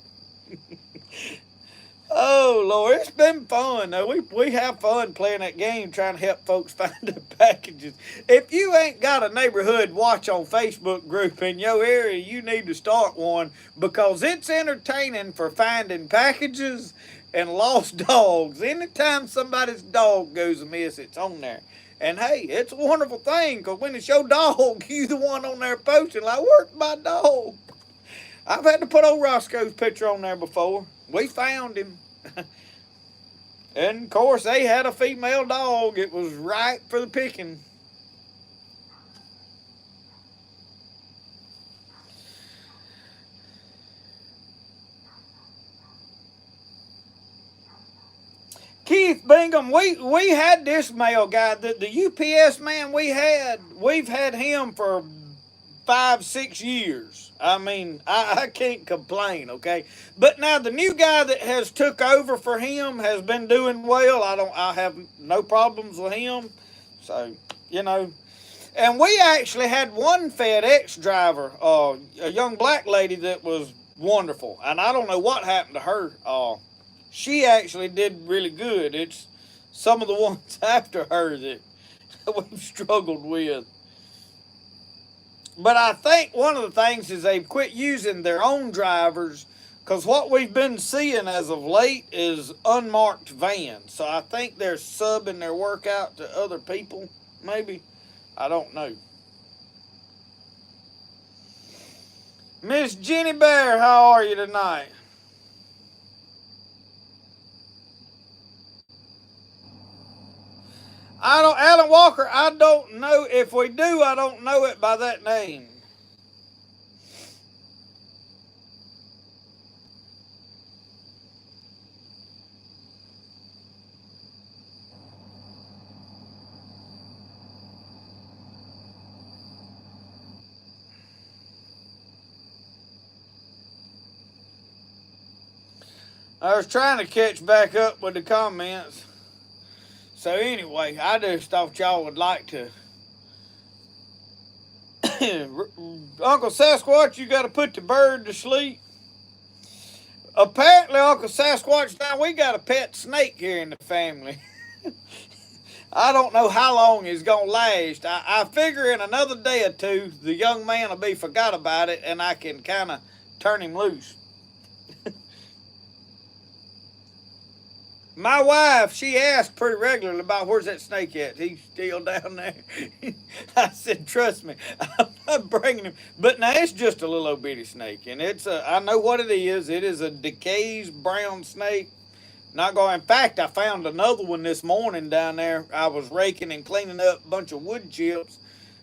Oh, Lord, it's been fun, though. We have fun playing that game, trying to help folks find their packages. If you ain't got a neighborhood watch on Facebook group in your area, you need to start one, because it's entertaining for finding packages and lost dogs. Anytime somebody's dog goes amiss, it's on there. And, hey, it's a wonderful thing, because when it's your dog, you the one on there posting, like, where's my dog? I've had to put old Roscoe's picture on there before. We found him. And of course they had a female dog. It was ripe for the picking. Keith Bingham, we had this male guy, the UPS man we've had him for 5-6 years. I mean, I can't complain, okay? But now the new guy that has took over for him has been doing well. I have no problems with him. So, you know. And we actually had one FedEx driver, a young black lady that was wonderful. And I don't know what happened to her. She actually did really good. It's some of the ones after her that we've struggled with. But I think one of the things is they've quit using their own drivers, because what we've been seeing as of late is unmarked vans. So I think they're subbing their work out to other people, maybe. I don't know. Miss Jenny Bear, how are you tonight? Alan Walker, I don't know. If we do, I don't know it by that name. I was trying to catch back up with the comments. So anyway, I just thought y'all would like to. Uncle Sasquatch, you got to put the bird to sleep. Apparently, Uncle Sasquatch, now we got a pet snake here in the family. I don't know how long it's going to last. I figure in another day or two, the young man will be forgot about it, and I can kind of turn him loose. My wife, she asked pretty regularly about where's that snake at. He's still down there. I said, trust me, I'm not bringing him. But now it's just a little old bitty snake, and I know what it is. It is a Decay's brown snake. Not going. In fact, I found another one this morning down there. I was raking and cleaning up a bunch of wood chips,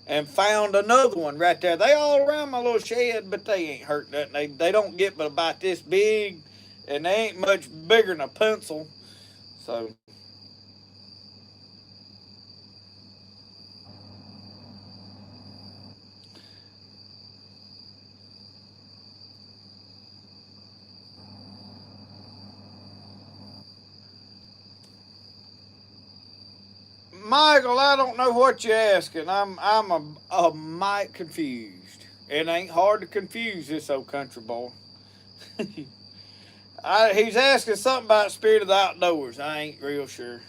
and found another one right there. They all around my little shed, but they ain't hurt nothing. They don't get but about this big, and they ain't much bigger than a pencil. So, Michael, I don't know what you're asking. I'm a mite confused. It ain't hard to confuse this old country boy. He's asking something about spirit of the outdoors. I ain't real sure.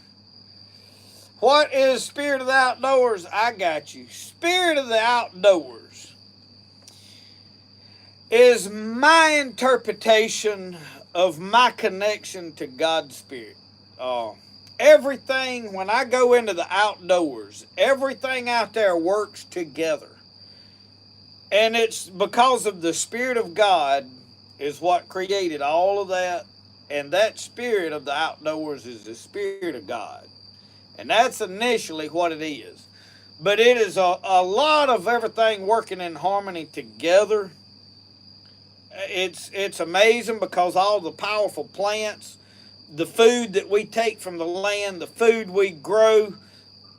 What is spirit of the outdoors? I got you. Spirit of the outdoors is my interpretation of my connection to God's spirit. Uh, Everything, when I go into the outdoors, everything out there works together. And it's because of the Spirit of God is what created all of that. And that spirit of the outdoors is the Spirit of God. And that's initially what it is. But it is a lot of everything working in harmony together. It's amazing because all the powerful plants, the food that we take from the land, the food we grow,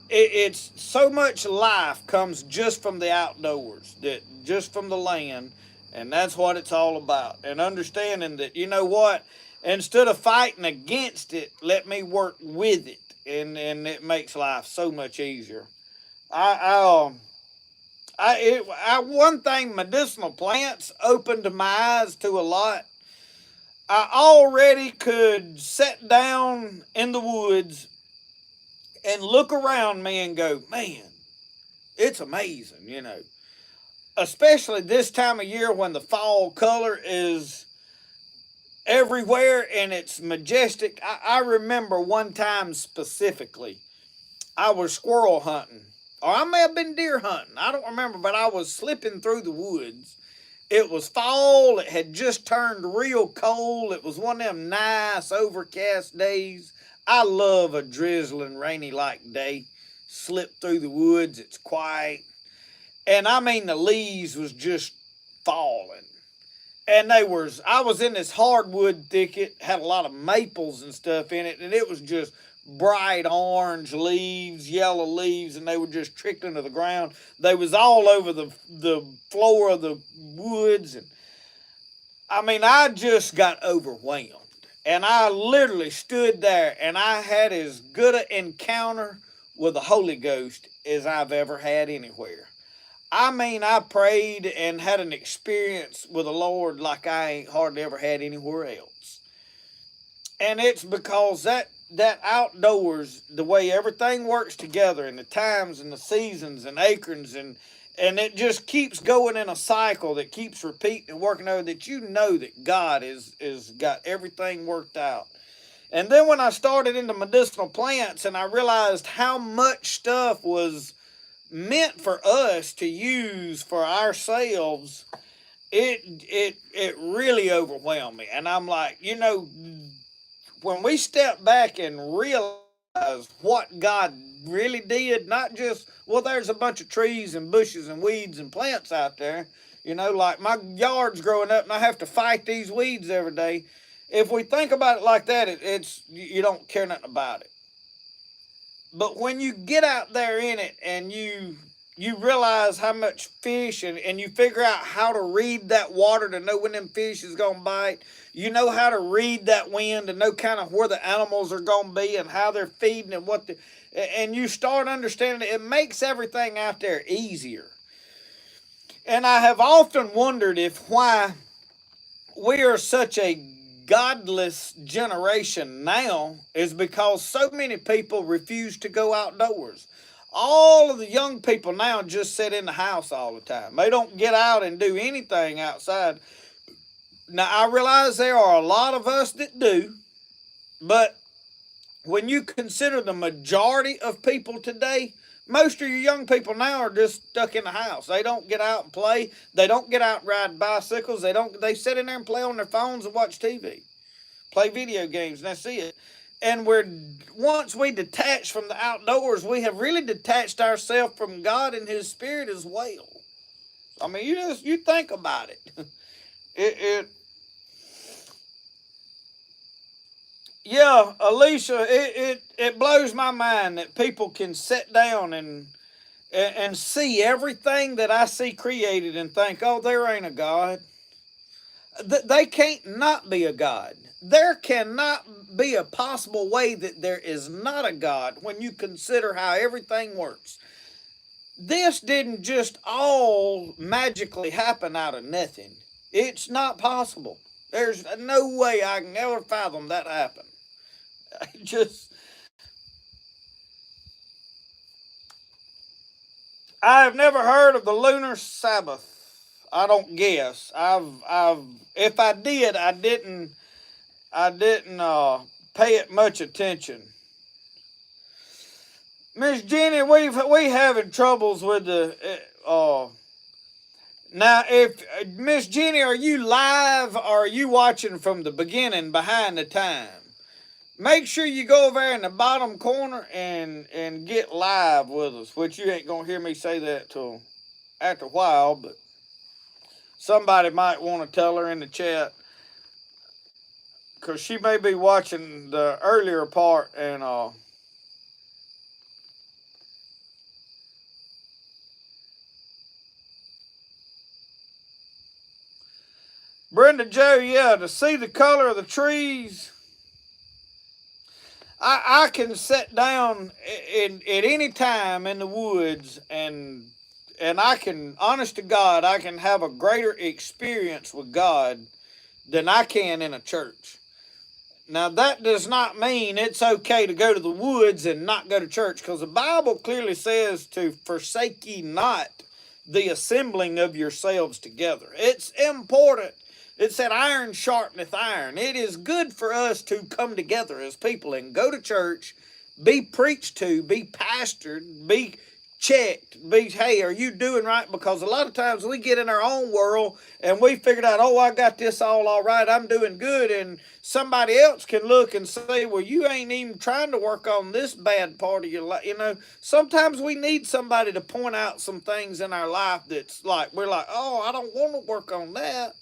it's so much life comes just from the outdoors, that just from the land, and that's what it's all about. And understanding that, you know what, instead of fighting against it, let me work with it, and it makes life so much easier. One thing, medicinal plants opened my eyes to a lot. I already could sit down in the woods and look around me and go, man, it's amazing, you know. Especially this time of year when the fall color is everywhere and it's majestic. I remember one time specifically, I was squirrel hunting, or I may have been deer hunting. I don't remember, but I was slipping through the woods. It was fall. It had just turned real cold. It was one of them nice overcast days. I love a drizzling, rainy like day. Slip through the woods. It's quiet. And I mean, the leaves was just falling. And I was in this hardwood thicket, had a lot of maples and stuff in it, and it was just bright orange leaves, yellow leaves, and they were just trickling to the ground. They was all over the floor of the woods, and I mean, I just got overwhelmed. And I literally stood there, and I had as good an encounter with the Holy Ghost as I've ever had anywhere. I mean, I prayed and had an experience with the Lord like I ain't hardly ever had anywhere else. And it's because that outdoors, the way everything works together, and the times and the seasons and acorns, and it just keeps going in a cycle that keeps repeating and working over, that you know that God is got everything worked out. And then when I started into medicinal plants and I realized how much stuff was meant for us to use for ourselves, it really overwhelmed me. And I'm like, you know, when we step back and realize what God really did, not just, well, there's a bunch of trees and bushes and weeds and plants out there, you know, like my yard's growing up and I have to fight these weeds every day. If we think about it like that, it's you don't care nothing about it. But when you get out there in it and you realize how much fish, and you figure out how to read that water to know when them fish is going to bite. You know how to read that wind and know kind of where the animals are going to be and how they're feeding and and you start understanding it makes everything out there easier. And I have often wondered if why we are such a godless generation now is because so many people refuse to go outdoors. All of the young people now just sit in the house all the time. They don't get out and do anything outside. Now, I realize there are a lot of us that do, but when you consider the majority of people today, most of your young people now are just stuck in the house. They don't get out and play. They don't get out and ride bicycles. They sit in there and play on their phones and watch TV, play video games, and that's it. And once we detach from the outdoors, we have really detached ourselves from God and His Spirit as well. I mean, you think about it. Yeah, Alicia, it blows my mind that people can sit down and see everything that I see created and think, oh, there ain't a God. They can't not be a God. There cannot be a possible way that there is not a God when you consider how everything works. This didn't just all magically happen out of nothing. It's not possible. There's no way I can ever fathom that happen. I just, I have never heard of the lunar Sabbath. I don't guess. if I did, I didn't pay it much attention. Miss Jenny, we having troubles with the now. If Miss Jenny, are you live or are you watching from the beginning behind the time? Make sure you go over there in the bottom corner and get live with us. Which you ain't gonna hear me say that till after a while, but somebody might want to tell her in the chat because she may be watching the earlier part and Brenda Joe, yeah, to see the color of the trees. I can sit down at any time in the woods and I can, honest to God, I can have a greater experience with God than I can in a church. Now, that does not mean it's okay to go to the woods and not go to church, because the Bible clearly says to forsake ye not the assembling of yourselves together. It's important. It said iron sharpeneth iron. It is good for us to come together as people and go to church, be preached to, be pastored, be checked, be, hey, are you doing right? Because a lot of times we get in our own world and we figured out, oh, I got this all right, I'm doing good, and somebody else can look and say, well, you ain't even trying to work on this bad part of your life. Sometimes we need somebody to point out some things in our life that's like, we're like, oh, I don't want to work on that.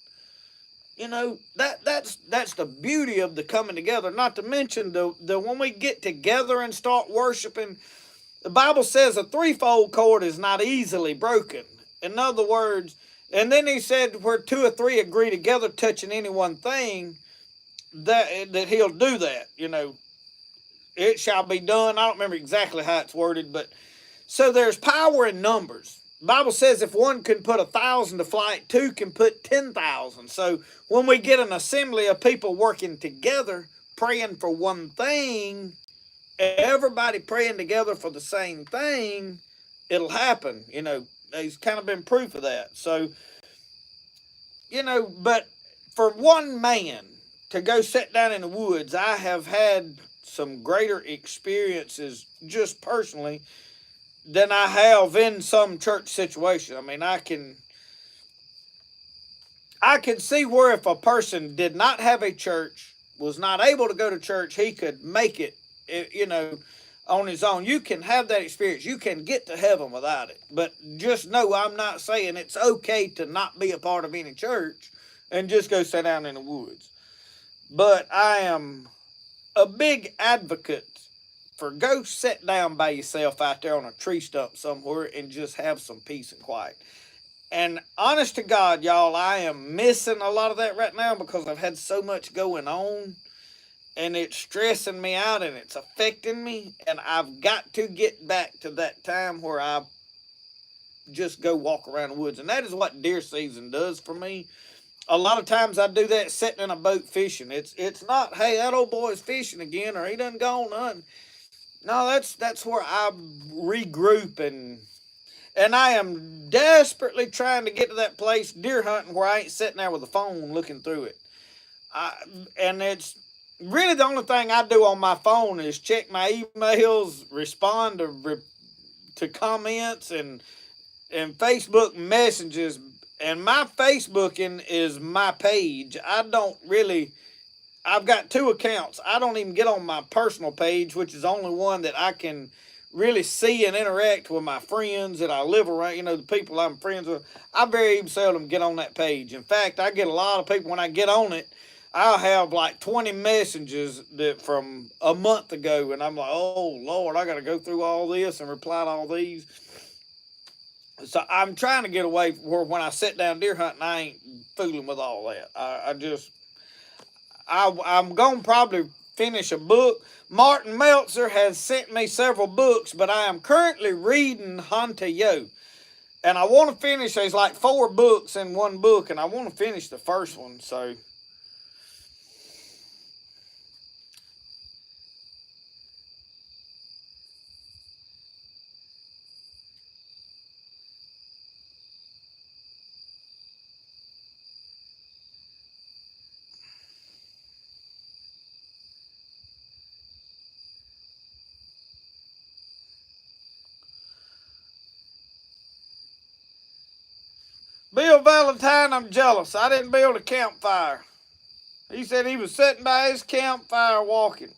That's the beauty of the coming together. Not to mention the when we get together and start worshiping, the Bible says a threefold cord is not easily broken. In other words, and then he said where two or three agree together touching any one thing, that he'll do that. It shall be done. I don't remember exactly how it's worded, but so there's power in numbers. The Bible says if one can put 1,000 to flight, two can put 10,000. So when we get an assembly of people working together, praying for one thing, everybody praying together for the same thing, it'll happen. There's kind of been proof of that. So, but for one man to go sit down in the woods, I have had some greater experiences just personally than I have in some church situation. I mean, I can see where if a person did not have a church, was not able to go to church, he could make it, on his own. You can have that experience. You can get to heaven without it. But just know I'm not saying it's okay to not be a part of any church and just go sit down in the woods. But I am a big advocate for go sit down by yourself out there on a tree stump somewhere and just have some peace and quiet. And honest to God, y'all, I am missing a lot of that right now because I've had so much going on and it's stressing me out and it's affecting me. And I've got to get back to that time where I just go walk around the woods. And that is what deer season does for me. A lot of times I do that sitting in a boat fishing. It's not, hey, that old boy's fishing again or he done gone on. No, that's where I regroup and I am desperately trying to get to that place deer hunting where I ain't sitting there with a phone looking through it. And it's really the only thing I do on my phone is check my emails, respond to comments and Facebook messages. And my Facebooking is my page. I've got two accounts. I don't even get on my personal page, which is the only one that I can really see and interact with my friends that I live around, the people I'm friends with. I very seldom get on that page. In fact, I get a lot of people when I get on it, I'll have like 20 messages that from a month ago, and I'm like, oh, Lord, I got to go through all this and reply to all these. So I'm trying to get away from where when I sit down deer hunting, I ain't fooling with all that. I'm going to probably finish a book. Martin Meltzer has sent me several books, but I am currently reading Hunter Yo. And I want to finish, there's like 4 books in one book, and I want to finish the first one, so. Bill Valentine, I'm jealous. I didn't build a campfire. He said he was sitting by his campfire watching.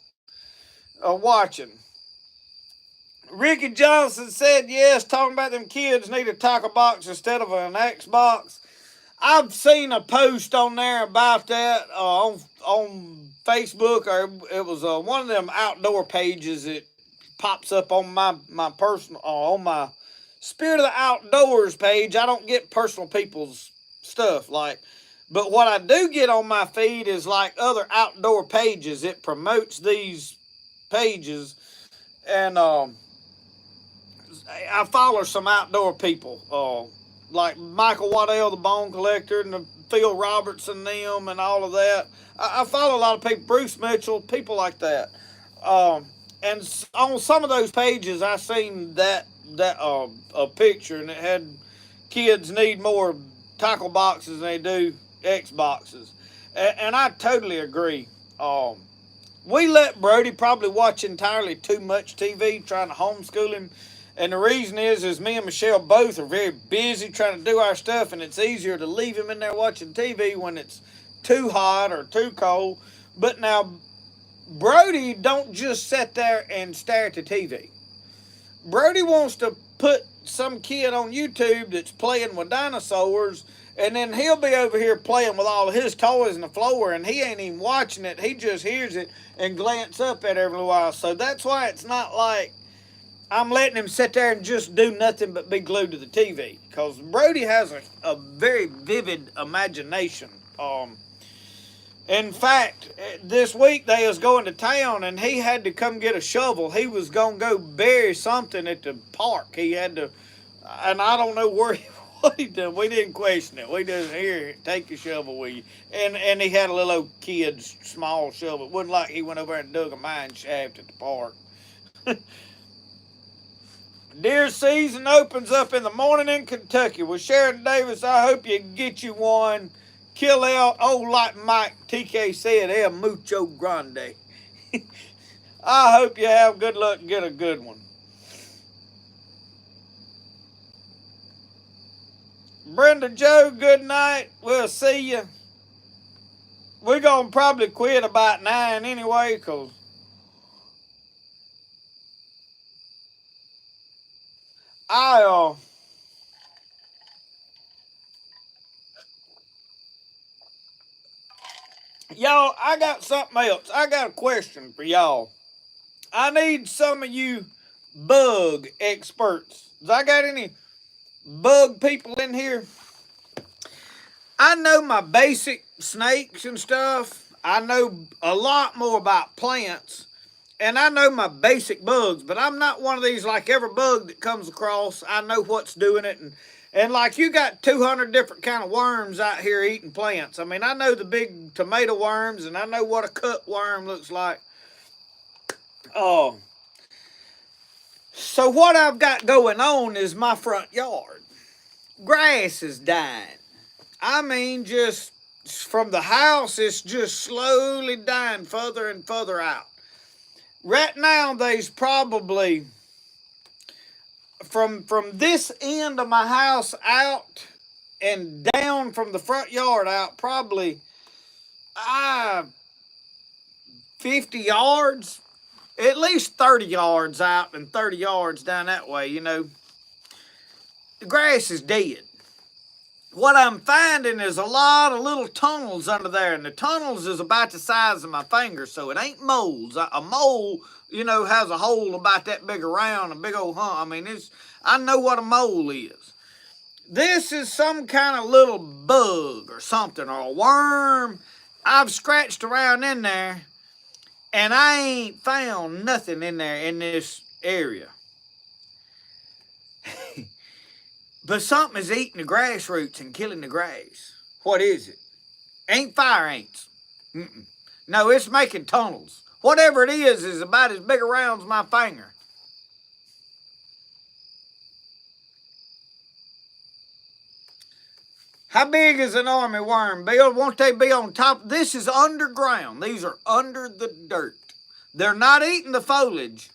Ricky Johnson said yes, talking about them kids need a tackle box instead of an Xbox. I've seen a post on there about that on Facebook, or it was one of them outdoor pages that pops up on my personal on my Spirit of the Outdoors page. I don't get personal people's stuff but what I do get on my feed is like other outdoor pages. It promotes these pages, and I follow some outdoor people, like Michael Waddell, the Bone Collector, and the Phil Robertson, them, and all of that. I follow a lot of people, Bruce Mitchell, people like that. And on some of those pages, I seen that a picture, and it had kids need more tackle boxes than they do Xboxes, and I totally agree. We let Brody probably watch entirely too much TV, trying to homeschool him. And the reason is me and Michelle both are very busy trying to do our stuff, and it's easier to leave him in there watching TV when it's too hot or too cold. But now, Brody don't just sit there and stare at the TV. Brody wants to put some kid on YouTube that's playing with dinosaurs, and then he'll be over here playing with all of his toys on the floor, and he ain't even watching it. He just hears it and glance up at it every while. So that's why it's not like I'm letting him sit there and just do nothing but be glued to the TV. Because Brody has a very vivid imagination. In fact, this week they was going to town, and he had to come get a shovel. He was going to go bury something at the park. He had to, and I don't know what he did. We didn't question it. We just, here, take your shovel with you. And he had a little old kid's small shovel. It wasn't like he went over and dug a mine shaft at the park. Deer season opens up in the morning in Kentucky. With Sharon Davis, I hope you get you one. Kill out, like Mike TK said, El Mucho Grande. I hope you have good luck and get a good one. Brenda Joe, good night. We'll see you. We're going to probably quit about 9 anyway, because y'all, I got something else. I got a question for y'all. I need some of you bug experts. Does I got any bug people in here? I know my basic snakes and stuff. I know a lot more about plants. And I know my basic bugs, but I'm not one of these like every bug that comes across, I know what's doing it. And like you got 200 different kind of worms out here eating plants. I mean, I know the big tomato worms, and I know what a cutworm looks like. Oh. So what I've got going on is my front yard. Grass is dying. I mean, just from the house, it's just slowly dying further and further out. Right now, there's probably, from this end of my house out and down from the front yard out, probably 50 yards, at least 30 yards out and 30 yards down that way, you know. The grass is dead. What I'm finding is a lot of little tunnels under there, and the tunnels is about the size of my finger, so it ain't moles. A mole, you know, has a hole about that big around, a big old hump. I mean, I know what a mole is. This is some kind of little bug or something, or a worm. I've scratched around in there, and I ain't found nothing in there in this area. But something is eating the grass roots and killing the grass. What is it? Ain't fire ants. Mm-mm. No, it's making tunnels. Whatever it is about as big around as my finger. How big is an army worm, Bill? Won't they be on top? This is underground. These are under the dirt. They're not eating the foliage.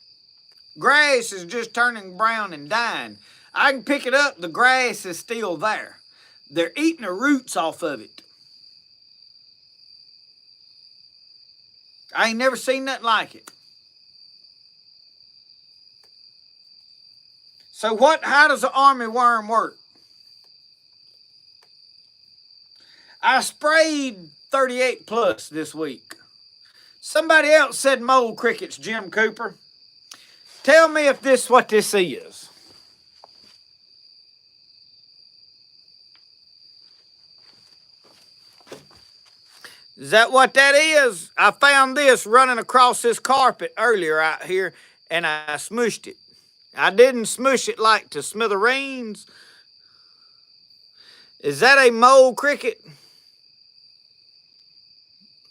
Grass is just turning brown and dying. I can pick it up. The grass is still there. They're eating the roots off of it. I ain't never seen nothing like it. So how does an army worm work? I sprayed 38 plus this week. Somebody else said mold crickets, Jim Cooper. Tell me if what this is. Is that what that is? I found this running across this carpet earlier out here, and I smushed it. I didn't smush it like to smithereens. Is that a mole cricket?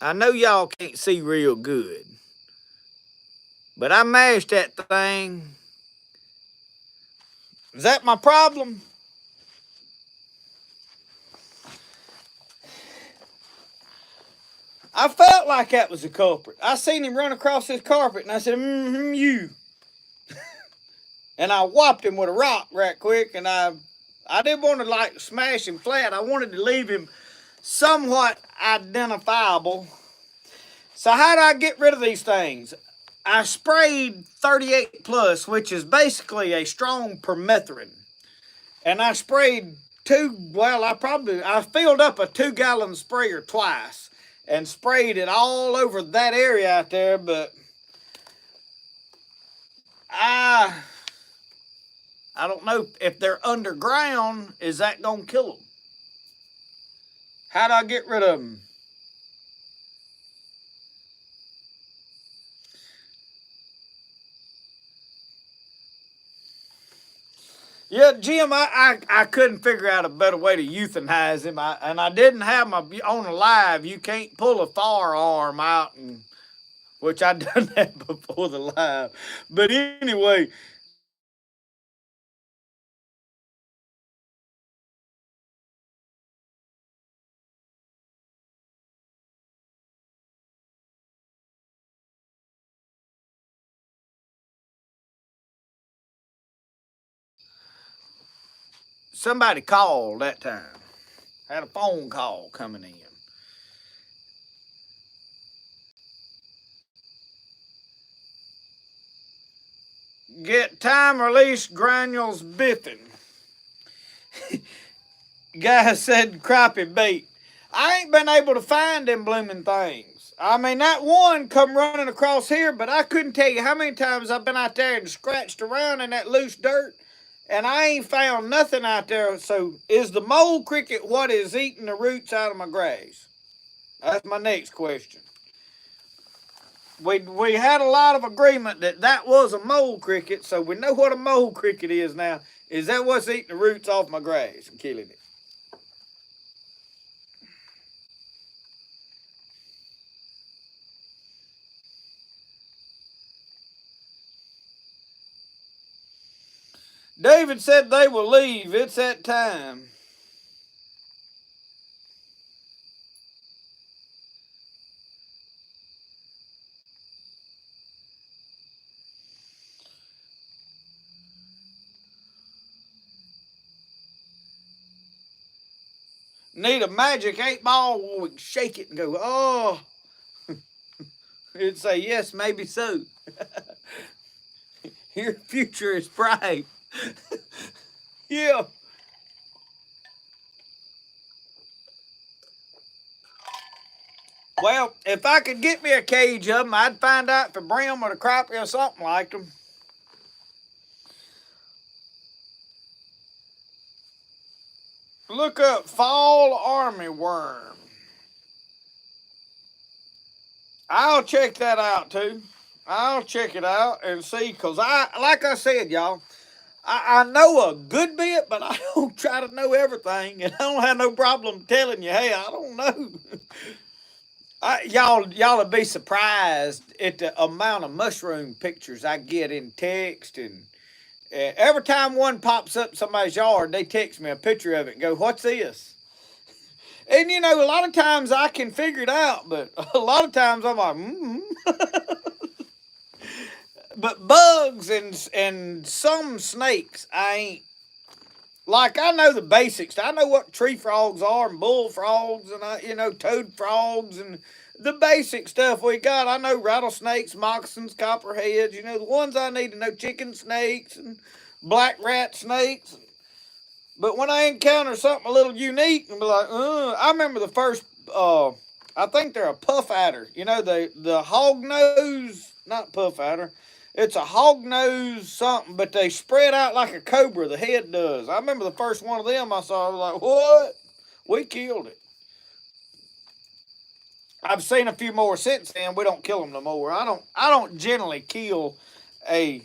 I know y'all can't see real good, but I mashed that thing. Is that my problem? I felt like that was the culprit. I seen him run across this carpet, and I said, you. And I whopped him with a rock right quick, and I didn't want to like smash him flat. I wanted to leave him somewhat identifiable. So how do I get rid of these things? I sprayed 38 plus, which is basically a strong permethrin. And I sprayed I filled up a 2-gallon sprayer twice and sprayed it all over that area out there, but I don't know if they're underground, is that going to kill them? How do I get rid of them? Yeah, Jim, I couldn't figure out a better way to euthanize him. I didn't have my on a live. You can't pull a firearm out, which I done that before the live. But anyway, somebody called that time. Had a phone call coming in. Get time release granules biffing. Guy said crappie bait. I ain't been able to find them blooming things. I mean, that one come running across here, but I couldn't tell you how many times I've been out there and scratched around in that loose dirt, and I ain't found nothing out there. So, is the mole cricket what is eating the roots out of my grass? That's my next question. We had a lot of agreement that was a mole cricket, so we know what a mole cricket is now. Is that what's eating the roots off my grass and killing it? David said they will leave. It's that time. Need a magic 8-ball where we can shake it and go, oh. It'd say, yes, maybe so. Your future is bright. Yeah. Well, if I could get me a cage of them, I'd find out if a brim or a crappie or something like them. Look up fall armyworm. I'll check that out too. I'll check it out and see, cause like I said, y'all, I know a good bit, but I don't try to know everything, and I don't have no problem telling you, hey, I don't know. Y'all would be surprised at the amount of mushroom pictures I get in text, and every time one pops up in somebody's yard, they text me a picture of it and go, "What's this?" And a lot of times I can figure it out, but a lot of times I'm like, But bugs and some snakes, I ain't. Like, I know the basics. I know what tree frogs are and bullfrogs and toad frogs and the basic stuff we got. I know rattlesnakes, moccasins, copperheads. The ones I need to know: chicken snakes and black rat snakes. But when I encounter something a little unique, and be like, I remember the first. I think they're a puff adder. The hog nose, not puff adder. It's a hog nose something, but they spread out like a cobra. The head does. I remember the first one of them I saw. I was like, "What?" We killed it. I've seen a few more since then. We don't kill them no more. I don't generally kill a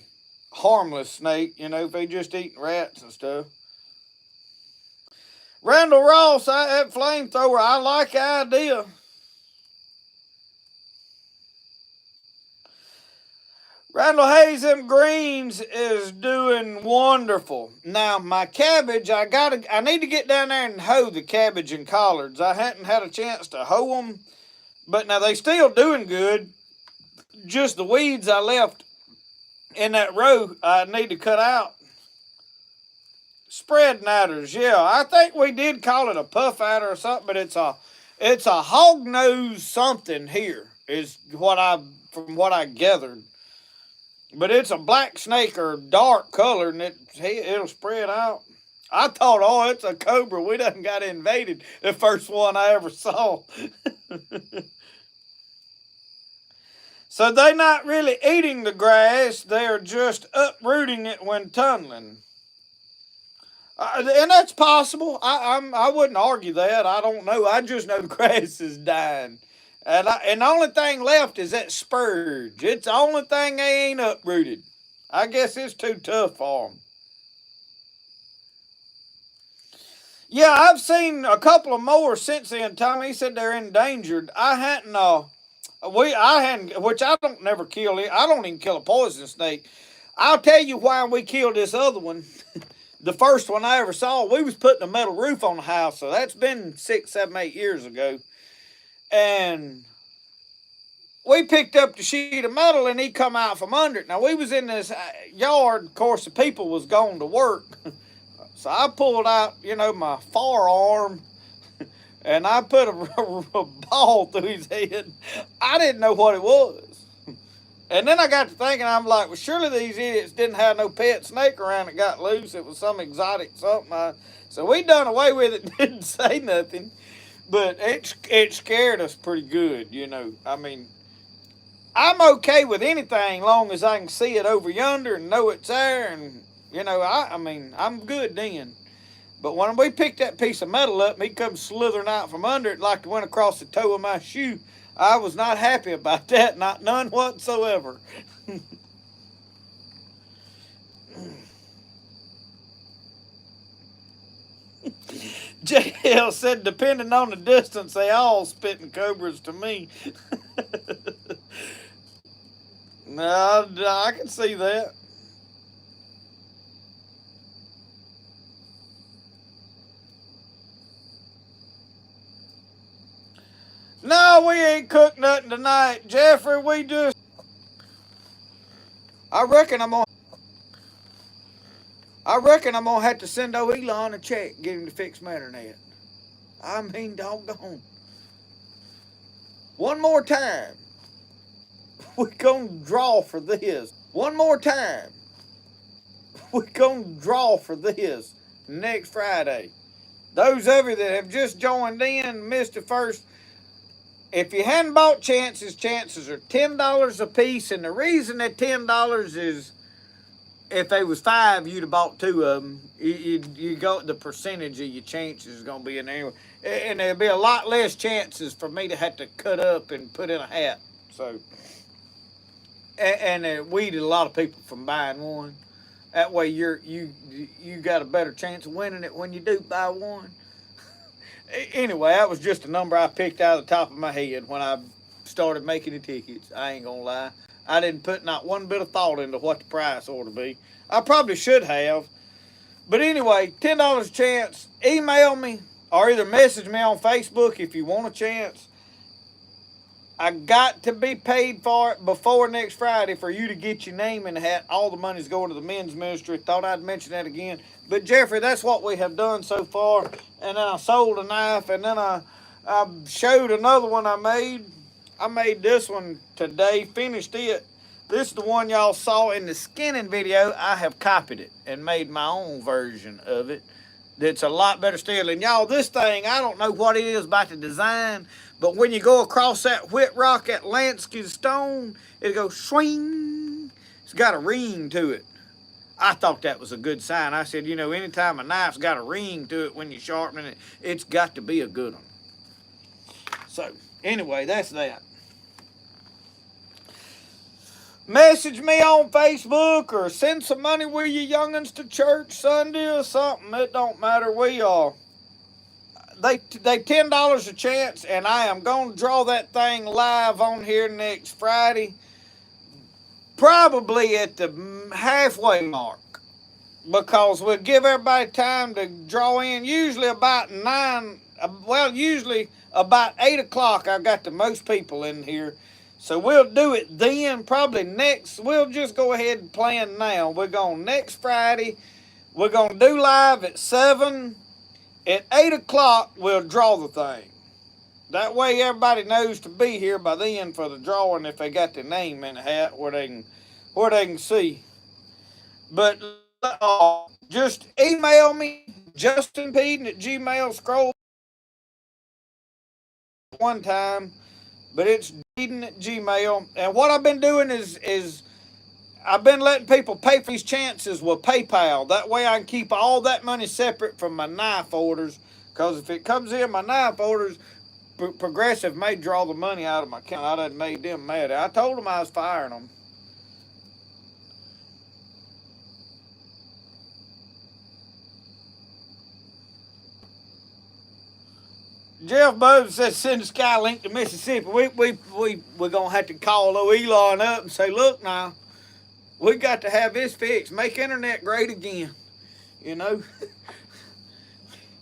harmless snake. If they just eating rats and stuff. Randall Ross, that flamethrower, I like the idea. Randall Hayes, them greens is doing wonderful. Now my cabbage, I need to get down there and hoe the cabbage and collards. I hadn't had a chance to hoe them, but now they still doing good. Just the weeds I left in that row, I need to cut out. Spread adders, yeah. I think we did call it a puff adder or something, but it's a hog nose something here, is from what I gathered. But it's a black snake or dark color, and it'll spread out. I thought, it's a cobra. We done got invaded. The first one I ever saw. So they're not really eating the grass. They're just uprooting it when tunneling. And that's possible. I wouldn't argue that. I don't know. I just know the grass is dying. And the only thing left is that spurge. It's the only thing they ain't uprooted. I guess it's too tough for them. Yeah, I've seen a couple of more since then. Tommy said they're endangered. I hadn't, which I don't never kill it. I don't even kill a poison snake. I'll tell you why we killed this other one. The first one I ever saw, we was putting a metal roof on the house, so that's been 6, 7, 8 years ago. And we picked up the sheet of metal, and he come out from under it. Now, we was in this yard. Of course, the people was going to work. So I pulled out, my forearm, and I put a ball through his head. I didn't know what it was. And then I got to thinking, I'm like, well, surely these idiots didn't have no pet snake around that got loose. It was some exotic something. So we done away with it and didn't say nothing. But it scared us pretty good, I mean, I'm okay with anything long as I can see it over yonder and know it's there. And, I mean, I'm good then. But when we picked that piece of metal up and he come slithering out from under it like it went across the toe of my shoe, I was not happy about that, none whatsoever. JL said, depending on the distance, they all spitting cobras to me. No, I can see that. No, we ain't cooked nothing tonight, Jeffrey. I reckon I'm gonna have to send old Elon a check, get him to fix my internet. I mean, doggone. One more time. We're gonna draw for this. One more time. We're gonna draw for this next Friday. Those of you that have just joined in, missed the first. If you hadn't bought chances are $10 a piece, and the reason that $10 is if they was 5, you'd have bought 2 of them. You got the percentage of your chances is gonna be in there, and there'd be a lot less chances for me to have to cut up and put in a hat. So, and it weeded a lot of people from buying one. That way, you got a better chance of winning it when you do buy one. Anyway, that was just a number I picked out of the top of my head when I started making the tickets. I ain't gonna lie. I didn't put not one bit of thought into what the price ought to be. I probably should have. But anyway, $10 a chance. Email me or either message me on Facebook if you want a chance. I got to be paid for it before next Friday for you to get your name in the hat. All the money's going to the men's ministry. Thought I'd mention that again. But Jeffrey, that's what we have done so far. And then I sold a knife, and then I showed another one I made. I made this one today, finished it. This is the one y'all saw in the skinning video. I have copied it and made my own version of it. That's a lot better still. And y'all, this thing, I don't know what it is about the design, but when you go across that whit rock, that Lansky stone, it goes swing. It's got a ring to it. I thought that was a good sign. I said, you know, anytime a knife's got a ring to it when you're sharpening it, it's got to be a good one. So, anyway, that's that. Message me on Facebook or send some money with your youngins to church Sunday or something. It don't matter. We are. They $10 a chance, and I am going to draw that thing live on here next Friday. Probably at the halfway mark. Because we'll give everybody time to draw in. Usually about 8 o'clock I've got the most people in here. So we'll do it then, probably next. We'll just go ahead and plan now. We're going next Friday. We're going to do live at 7. At 8 o'clock, we'll draw the thing. That way everybody knows to be here by then for the drawing if they got their name in the hat where they can see. But just email me, justinpeden@gmail. Scroll one time. But it's Peden@gmail. And what I've been doing is I've been letting people pay for these chances with PayPal. That way I can keep all that money separate from my knife orders. Because if it comes in my knife orders, Progressive may draw the money out of my account. I done made them mad. I told them I was firing them. Jeff Bowden says send the Skylink to Mississippi. We're going to have to call old Elon up and say, look now, we got to have this fixed. Make internet great again. You know?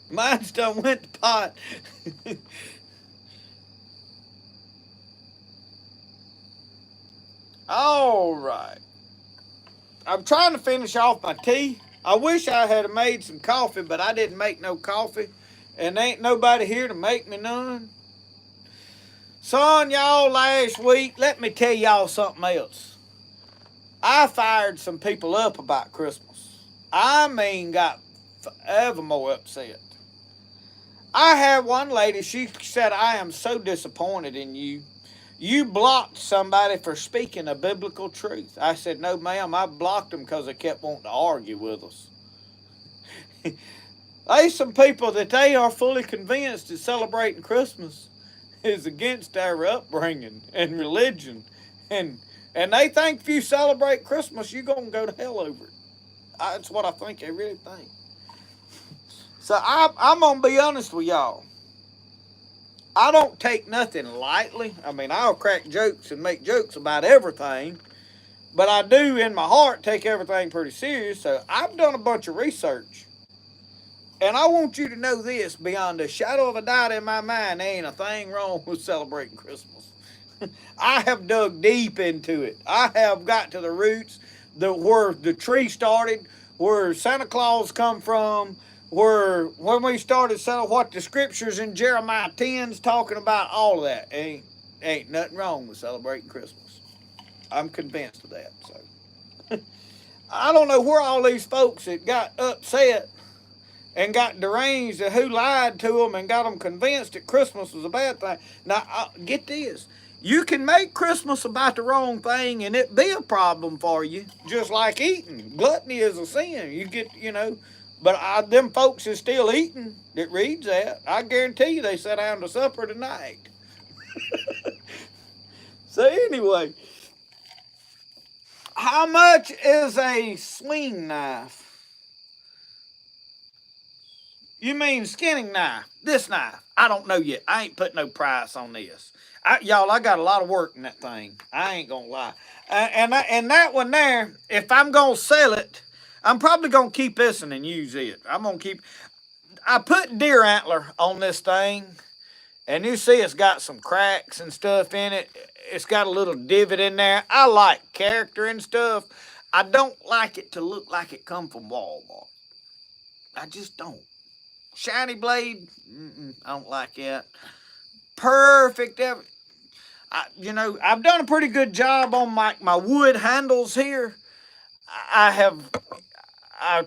Mine's done went to pot. All right. I'm trying to finish off my tea. I wish I had made some coffee, but I didn't make no coffee. And ain't nobody here to make me none. Son, y'all, last week, let me tell y'all something else. I fired some people up about Christmas. I mean, got forever more upset. I had one lady, she said, I am so disappointed in you. You blocked somebody for speaking a biblical truth. I said, no, ma'am, I blocked them because they kept wanting to argue with us. There's some people that they are fully convinced that celebrating Christmas is against our upbringing and religion. And they think if you celebrate Christmas, you're going to go to hell over it. That's what I think they really think. So I'm going to be honest with y'all. I don't take nothing lightly. I mean, I'll crack jokes and make jokes about everything. But I do, in my heart, take everything pretty serious. So I've done a bunch of research. And I want you to know this, beyond a shadow of a doubt in my mind, there ain't a thing wrong with celebrating Christmas. I have dug deep into it. I have got to the roots, where the tree started, where Santa Claus come from, where when we started selling what the scriptures in Jeremiah 10's talking about, all of that. Ain't nothing wrong with celebrating Christmas. I'm convinced of that. So I don't know where all these folks that got upset and got deranged and who lied to them and got them convinced that Christmas was a bad thing. Now, get this. You can make Christmas about the wrong thing and it be a problem for you, just like eating. Gluttony is a sin. You get, but them folks is still eating that reads that. I guarantee you they sat down to supper tonight. So anyway, how much is a swing knife? You mean skinning knife? This knife? I don't know yet. I ain't put no price on this. Y'all, I got a lot of work in that thing. I ain't gonna lie. And that one there, if I'm gonna sell it, I'm probably gonna keep this one and use it. I put deer antler on this thing, and you see it's got some cracks and stuff in it. It's got a little divot in there. I like character and stuff. I don't like it to look like it come from Walmart. I just don't. Shiny blade, I don't like that. Perfect. I've done a pretty good job on my wood handles here. I've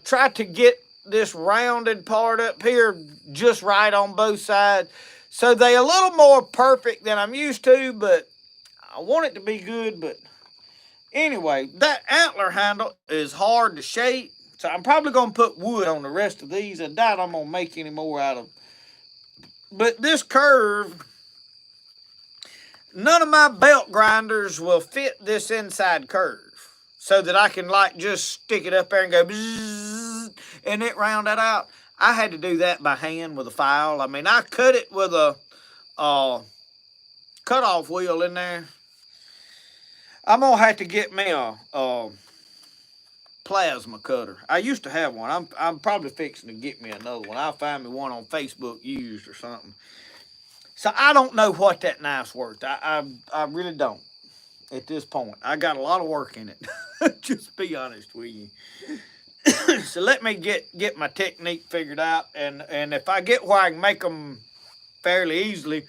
tried to get this rounded part up here just right on both sides. So they're a little more perfect than I'm used to, but I want it to be good. But anyway, that antler handle is hard to shape. So I'm probably going to put wood on the rest of these. I doubt I'm going to make any more out of them. But this curve, none of my belt grinders will fit this inside curve. So that I can just stick it up there and go bzzz, and it round that out. I had to do that by hand with a file. I mean, I cut it with a cutoff wheel in there. I'm going to have to get me a plasma cutter. I used to have one. I'm probably fixing to get me another one. I'll find me one on Facebook used or something. So I don't know what that knife's worth. I really don't at this point. I got a lot of work in it. Just be honest with you. So let me get my technique figured out, and if I get where I can make them fairly easily,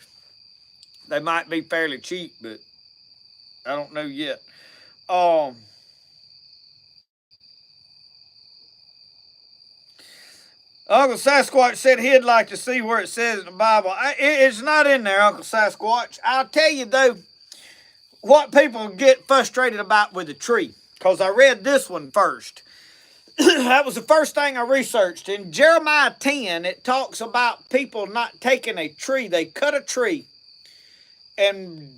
they might be fairly cheap, but I don't know yet. Uncle Sasquatch said he'd like to see where it says in the Bible. It's not in there, Uncle Sasquatch. I'll tell you, though, what people get frustrated about with the tree, because I read this one first. That was the first thing I researched. In Jeremiah 10, it talks about people not taking a tree. They cut a tree and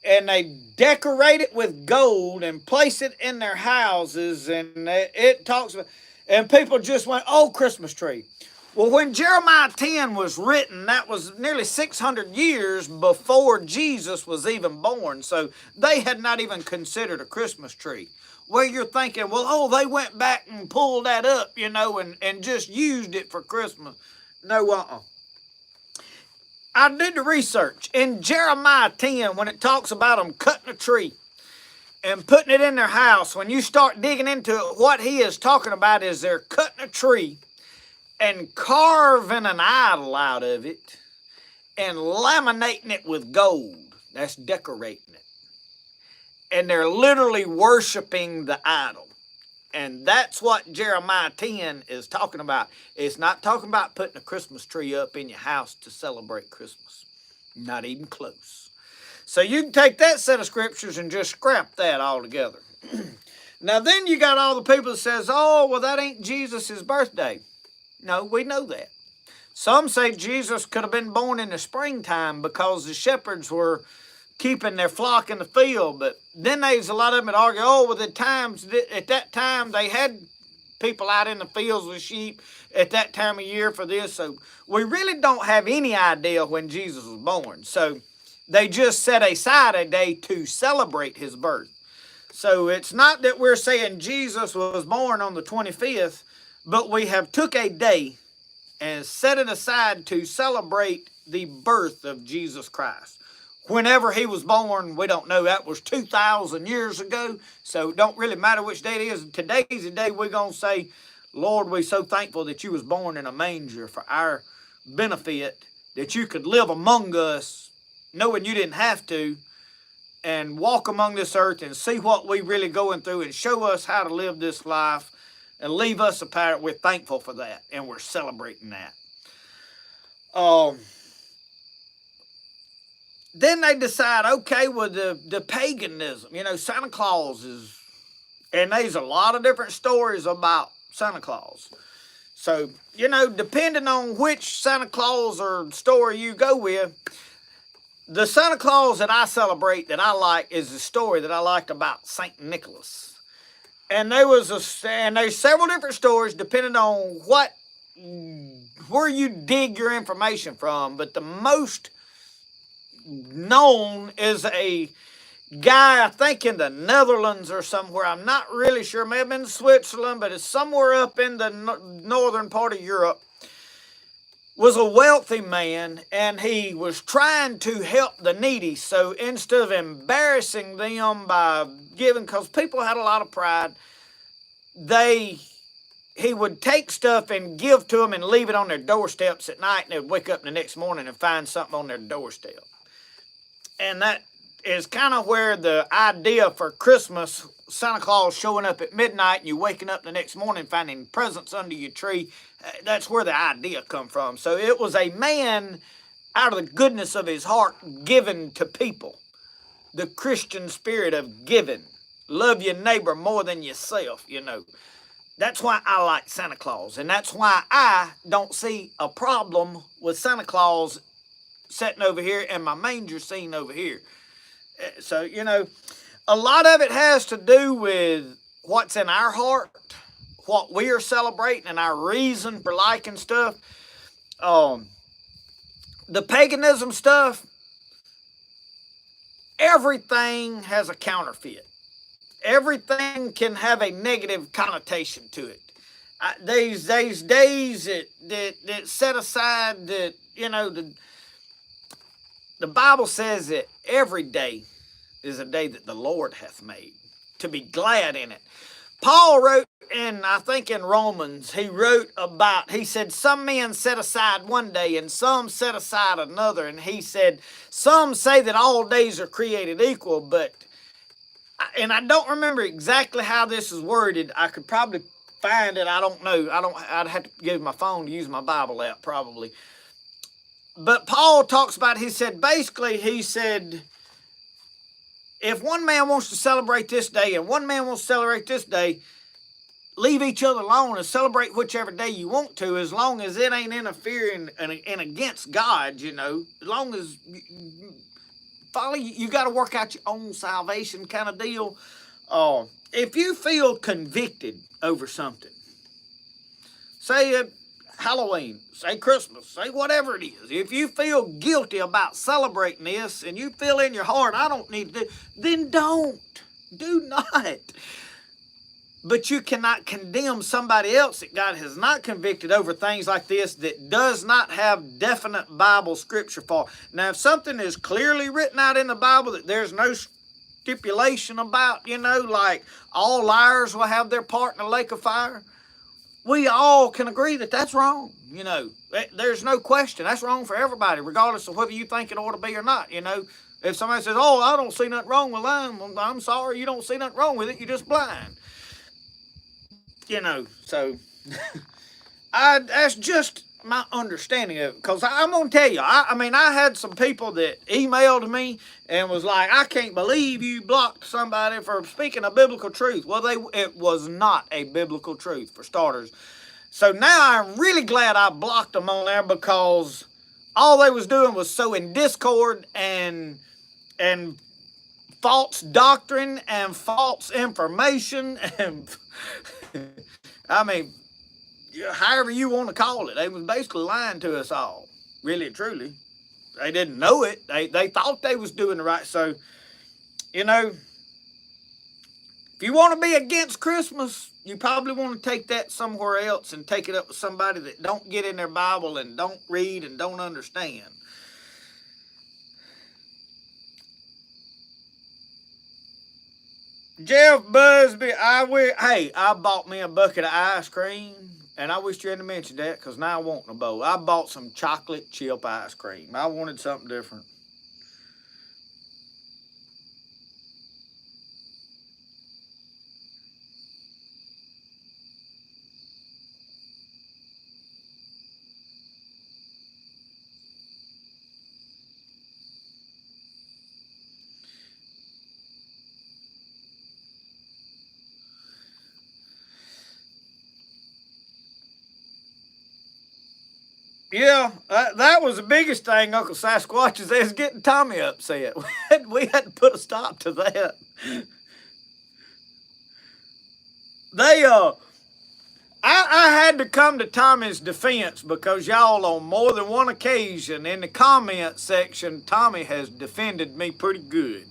they decorate it with gold and place it in their houses. And it talks about, and people just went, oh, Christmas tree. Well, when Jeremiah 10 was written, that was nearly 600 years before Jesus was even born. So they had not even considered a Christmas tree. Where you're thinking, well, oh, they went back and pulled that up, and just used it for Christmas. No, I did the research. In Jeremiah 10, when it talks about them cutting a tree and putting it in their house, when you start digging into it, what he is talking about is they're cutting a tree and carving an idol out of it and laminating it with gold. That's decorating it. And they're literally worshiping the idol. And that's what Jeremiah 10 is talking about. It's not talking about putting a Christmas tree up in your house to celebrate Christmas. Not even close. So you can take that set of scriptures and just scrap that altogether. Now then you got all the people that says, oh, well, that ain't Jesus' birthday. No, we know that. Some say Jesus could have been born in the springtime because the shepherds were keeping their flock in the field. But then there's a lot of them that argue, oh, well, at that time they had people out in the fields with sheep at that time of year for this. So we really don't have any idea when Jesus was born. So they just set aside a day to celebrate his birth. So it's not that we're saying Jesus was born on the 25th, but we have took a day and set it aside to celebrate the birth of Jesus Christ. Whenever he was born, we don't know. That was 2,000 years ago, so it don't really matter which day it is. Today's the day we're going to say, Lord, we're so thankful that you was born in a manger for our benefit, that you could live among us knowing you didn't have to, and walk among this earth and see what we really going through and show us how to live this life and leave us a part. We're thankful for that, and we're celebrating that. then they decide, okay, well, the paganism, Santa Claus is, and there's a lot of different stories about Santa Claus. So, depending on which Santa Claus or story you go with, the Santa Claus that I celebrate that I like is the story that I liked about Saint Nicholas. And there's several different stories depending on where you dig your information from, but the most known is a guy, I think in the Netherlands or somewhere. I'm not really sure. It may have been Switzerland, but it's somewhere up in the northern part of Europe. Was a wealthy man, and he was trying to help the needy. So instead of embarrassing them by giving, because people had a lot of pride, he would take stuff and give to them and leave it on their doorsteps at night, and they would wake up the next morning and find something on their doorstep. And that is kind of where the idea for Christmas, Santa Claus showing up at midnight and you waking up the next morning finding presents under your tree, that's where the idea come from. So it was a man out of the goodness of his heart giving to people. The Christian spirit of giving. Love your neighbor more than yourself, That's why I like Santa Claus. And that's why I don't see a problem with Santa Claus sitting over here and my manger scene over here. So, a lot of it has to do with what's in our heart, what we are celebrating, and our reason for liking stuff. The paganism stuff, everything has a counterfeit. Everything can have a negative connotation to it. These days that set aside that, the Bible says that every day is a day that the Lord hath made, to be glad in it. Paul wrote I think in Romans, he said, some men set aside one day and some set aside another. And he said, some say that all days are created equal, and I don't remember exactly how this is worded. I could probably find it. I don't know. I'd have to give my phone to use my Bible app probably. But Paul talks about, he said, if one man wants to celebrate this day and one man wants to celebrate this day, leave each other alone and celebrate whichever day you want to, as long as it ain't interfering and against God, As long as you got to work out your own salvation kind of deal. If you feel convicted over something, say Halloween, say Christmas, say whatever it is. If you feel guilty about celebrating this and you feel in your heart, I don't need to do, then don't. Do not. But you cannot condemn somebody else that God has not convicted over things like this that does not have definite Bible scripture for. Now, if something is clearly written out in the Bible that there's no stipulation about, like all liars will have their part in the lake of fire, we all can agree that that's wrong. There's no question. That's wrong for everybody, regardless of whether you think it ought to be or not. If somebody says, oh, I don't see nothing wrong with lying, well, I'm sorry, you don't see nothing wrong with it. You're just blind. So that's just my understanding of it. Because I'm going to tell you, I had some people that emailed me and was like, I can't believe you blocked somebody for speaking a biblical truth. Well, it was not a biblical truth, for starters. So now I'm really glad I blocked them on there, because all they was doing was sowing discord and false doctrine and false information and however you want to call it. They was basically lying to us all, really and truly. They didn't know it. They thought they was doing the right. So, if you want to be against Christmas, you probably want to take that somewhere else and take it up with somebody that don't get in their Bible and don't read and don't understand. Jeff Busby, I bought me a bucket of ice cream, and I wish you hadn't mentioned that, because now I want a bowl. I bought some chocolate chip ice cream. I wanted something different. Yeah, that was the biggest thing, Uncle Sasquatch, is they was getting Tommy upset. We had to put a stop to that. They I had to come to Tommy's defense because y'all, on more than one occasion in the comment section, Tommy has defended me pretty good.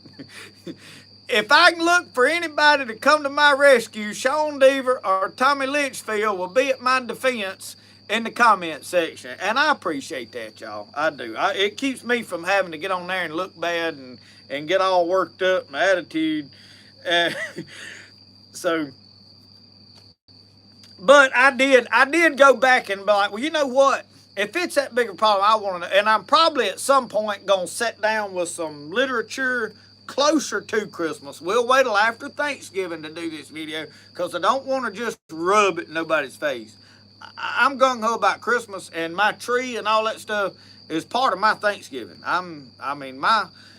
If I can look for anybody to come to my rescue, Sean Deaver or Tommy Litchfield will be at my defense in the comment section. And I appreciate that, y'all. I do. It keeps me from having to get on there and look bad and get all worked up, my attitude. Uh, so... But I did go back and be like, well, you know what? If it's that big a problem, I want to know. And I'm probably at some point going to sit down with some literature closer to Christmas. We'll wait till after Thanksgiving to do this video because I don't want to just rub it in nobody's face. I'm gung-ho about Christmas, and my tree and all that stuff is part of my Thanksgiving.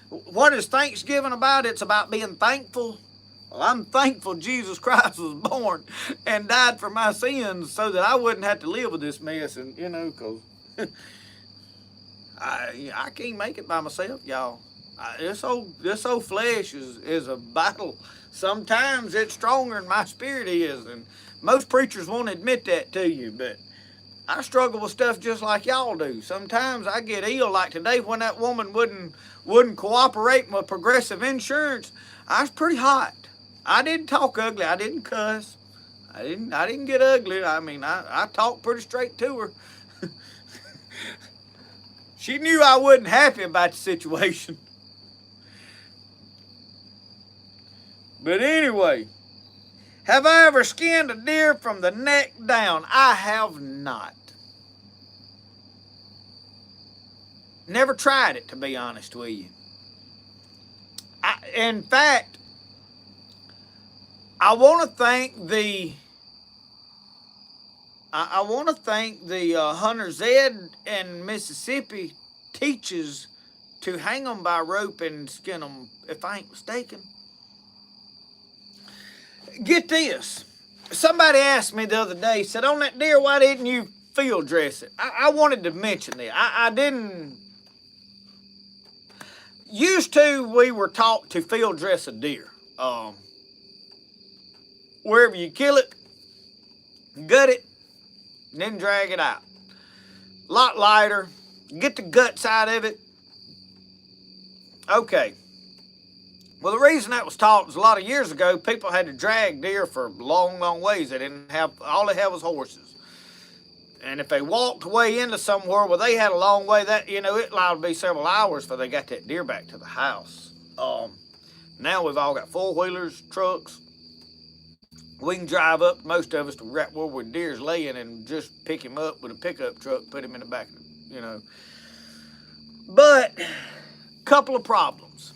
What is Thanksgiving about? It's about being thankful. Well, I'm thankful Jesus Christ was born and died for my sins so that I wouldn't have to live with this mess. And, because I can't make it by myself, y'all. This old flesh is a battle. Sometimes it's stronger than my spirit is. And most preachers won't admit that to you. But I struggle with stuff just like y'all do. Sometimes I get ill, like today when that woman wouldn't cooperate with Progressive Insurance. I was pretty hot. I didn't talk ugly. I didn't cuss. I didn't get ugly. I talked pretty straight to her. She knew I wasn't happy about the situation. But anyway, have I ever skinned a deer from the neck down? I have not. Never tried it, to be honest with you. In fact, I want to thank the Hunter's Ed in Mississippi teaches to hang them by rope and skin them, if I ain't mistaken. Get this. Somebody asked me the other day, said, on that deer, why didn't you field dress it? I wanted to mention that. I didn't. Used to, we were taught to field dress a deer. Wherever you kill it, gut it, and then drag it out. A lot lighter. Get the guts out of it. Okay. Well, the reason that was taught was a lot of years ago, people had to drag deer for long, long ways. They didn't have, all they had was horses. And if they walked way into somewhere where they had a long way, that, it allowed to be several hours before they got that deer back to the house. Now we've all got four-wheelers, trucks. We can drive up, most of us, to right where deer's laying and just pick him up with a pickup truck, put him in the back, But, couple of problems.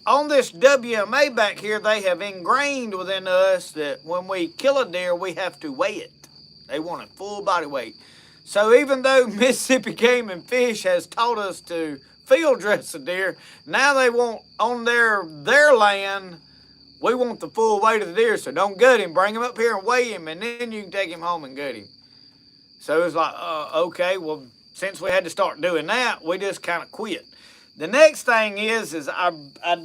On this WMA back here, they have ingrained within us that when we kill a deer, we have to weigh it. They want a full body weight. So even though Mississippi Game and Fish has taught us to field dress a deer, now they want on their land, we want the full weight of the deer, so don't gut him. Bring him up here and weigh him, and then you can take him home and gut him. So it's like, okay, well, since we had to start doing that, we just kind of quit. The next thing is I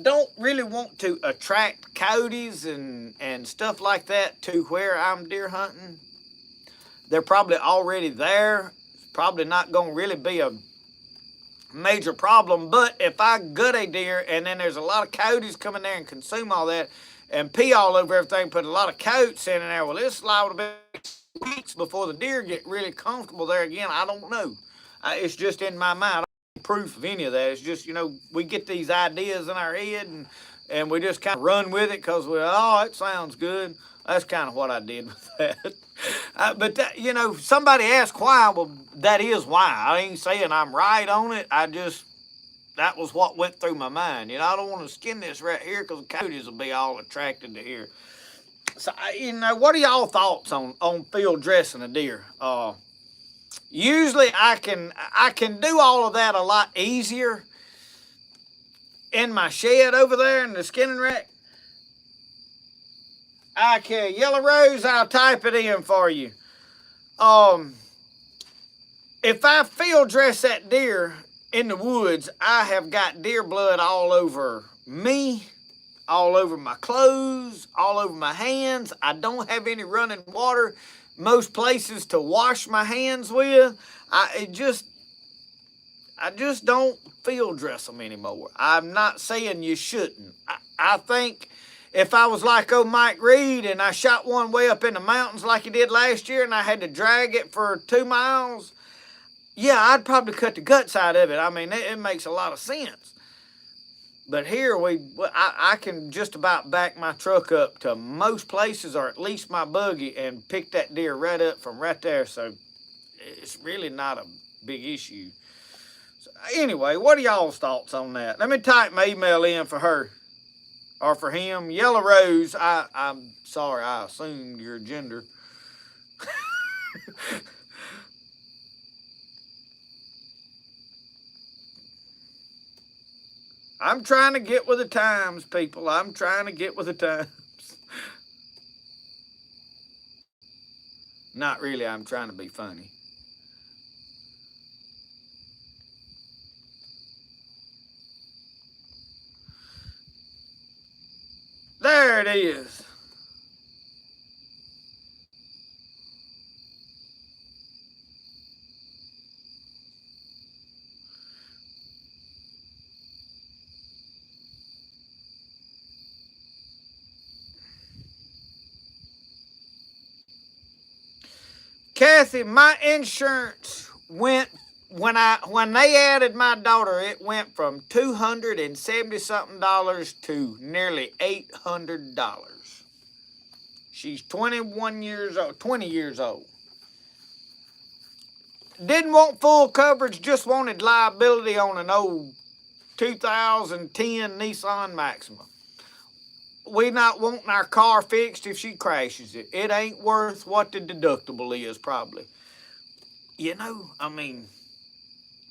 don't really want to attract coyotes and stuff like that to where I'm deer hunting. They're probably already there. It's probably not going to really be a major problem. But if I gut a deer and then there's a lot of coyotes coming there and consume all that and pee all over everything, put a lot of coats in there, well, it's liable to be weeks before the deer get really comfortable there again. I don't know. It's just in my mind. I don't have proof of any of that. It's just, we get these ideas in our head and we just kind of run with it because it sounds good. That's kind of what I did with that. But, somebody asked why. Well, that is why. I ain't saying I'm right on it. That was what went through my mind. I don't want to skin this right here because the coyotes will be all attracted to here. So, what are y'all thoughts on field dressing a deer? Usually I can do all of that a lot easier in my shed over there in the skinning rack. Yellow Rose, I'll type it in for you. if I field dress that deer in the woods, I have got deer blood all over me, all over my clothes, all over my hands. I don't have any running water most places to wash my hands with. I just don't field dress them anymore. I'm not saying you shouldn't. I think if I was like old Mike Reed and I shot one way up in the mountains like he did last year and I had to drag it for 2 miles, yeah, I'd probably cut the guts out of it. I mean, it makes a lot of sense. But here I can just about back my truck up to most places, or at least my buggy, and pick that deer right up from right there. So it's really not a big issue. So anyway, what are y'all's thoughts on that? Let me type my email in for her or for him. Yellow Rose, I'm sorry, I assumed your gender. I'm trying to get with the times, people. I'm trying to get with the times. Not really, I'm trying to be funny. There it is. Kathy, my insurance went when they added my daughter, it went from $270 something to nearly $800. She's 21 years old, 20 years old. Didn't want full coverage, just wanted liability on an old 2010 Nissan Maxima. We not wanting our car fixed if she crashes it. It ain't worth what the deductible is, probably. You know, I mean,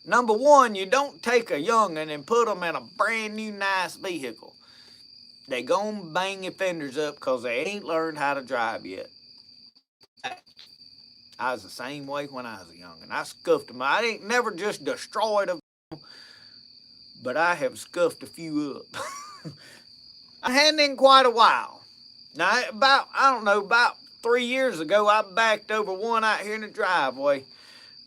number one, you don't take a young'un and put them in a brand new nice vehicle. They gonna bang your fenders up because they ain't learned how to drive yet. I was the same way when I was a young'un. I scuffed them. I ain't never just destroyed them, but I have scuffed a few up. I hadn't in quite a while. Now, about 3 years ago, I backed over one out here in the driveway.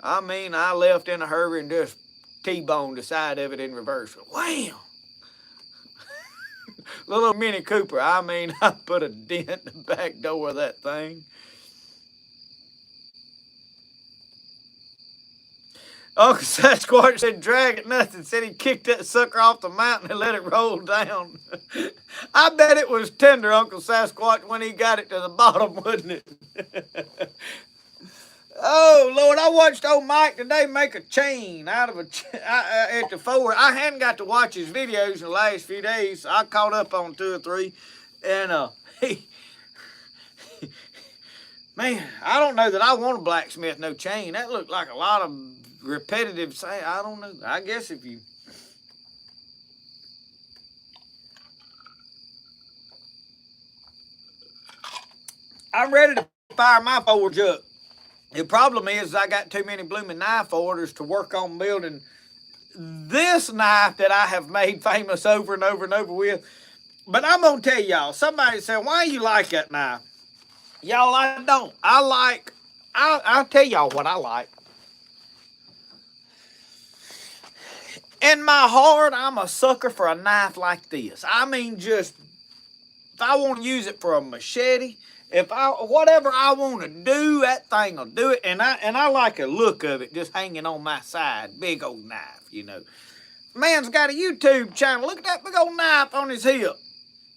I mean, I left in a hurry and just T-boned the side of it in reverse. Wham! Little Mini Cooper. I mean, I put a dent in the back door of that thing. Uncle Sasquatch said, drag it nothing. Said he kicked that sucker off the mountain and let it roll down. I bet it was tender, Uncle Sasquatch, when he got it to the bottom, wasn't it? Oh, Lord, I watched old Mike today make a chain out of at the forward. I hadn't got to watch his videos in the last few days. So I caught up on 2 or 3. And man, I don't know that I want a blacksmith no chain. That looked like a lot of repetitive say. I don't know. I guess if you... I'm ready to fire my forge up. The problem is I got too many blooming knife orders to work on building this knife that I have made famous over and over and over with. But I'm going to tell y'all, somebody said, why you like that knife? Y'all, I don't. I'll tell y'all what I like. In my heart, I'm a sucker for a knife like this. I mean, just, if I want to use it for a machete, whatever I want to do, that thing will do it. And I like the look of it just hanging on my side. Big old knife, you know. Man's got a YouTube channel. Look at that big old knife on his hip.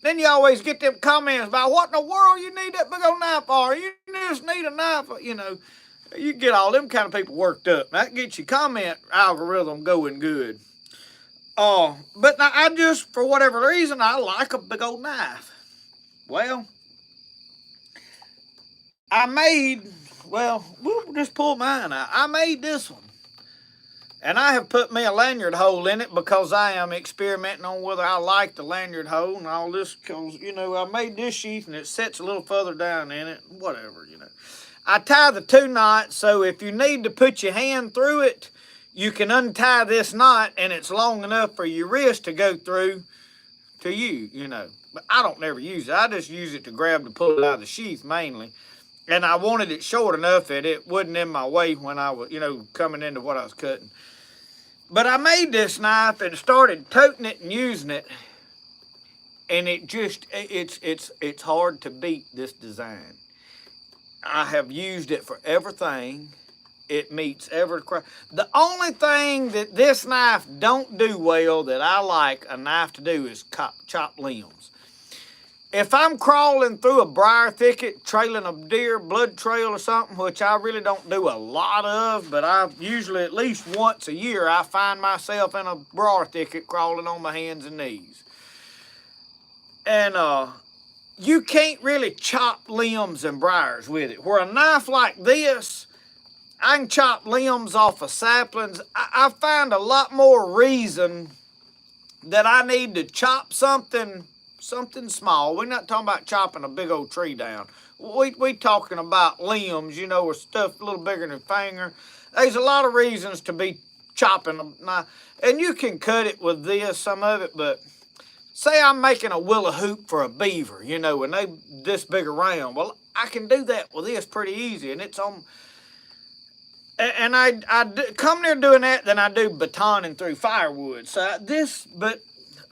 Then you always get them comments about what in the world you need that big old knife for. You just need a knife, you know. You get all them kind of people worked up. That gets your comment algorithm going good. But now I just, for whatever reason, I like a big old knife. Well, we'll just pull mine out. I made this one. And I have put me a lanyard hole in it because I am experimenting on whether I like the lanyard hole and all this. Because, you know, I made this sheath and it sets a little further down in it. Whatever, you know. I tie the 2 knots, so if you need to put your hand through it, you can untie this knot, and it's long enough for your wrist to go through to you know. But I don't never use it. I just use it to grab to pull it out of the sheath mainly. And I wanted it short enough that it wasn't in my way when I was, coming into what I was cutting. But I made this knife and started toting it and using it. And it's hard to beat this design. I have used it for everything. It meets every craft. The only thing that this knife don't do well that I like a knife to do is chop limbs. If I'm crawling through a briar thicket, trailing a deer, blood trail or something, which I really don't do a lot of, but I usually at least once a year, I find myself in a briar thicket crawling on my hands and knees. And you can't really chop limbs and briars with it. Where a knife like this, I can chop limbs off of saplings. I find a lot more reason that I need to chop something small. We're not talking about chopping a big old tree down. We talking about limbs, or stuff a little bigger than a finger. There's a lot of reasons to be chopping them. And you can cut it with this, some of it, but say I'm making a willow hoop for a beaver, and they this big around. Well, I can do that with this pretty easy, and it's on. And I come near doing that, then I do batoning through firewood. But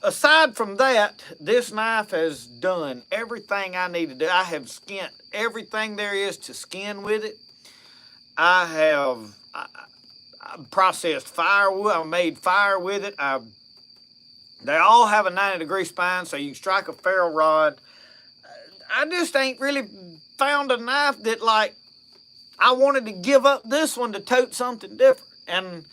aside from that, this knife has done everything I need to do. I have skinned everything there is to skin with it. I processed firewood. I made fire with it. They all have a 90-degree spine, so you can strike a ferro rod. I just ain't really found a knife that, I wanted to give up this one to tote something different. And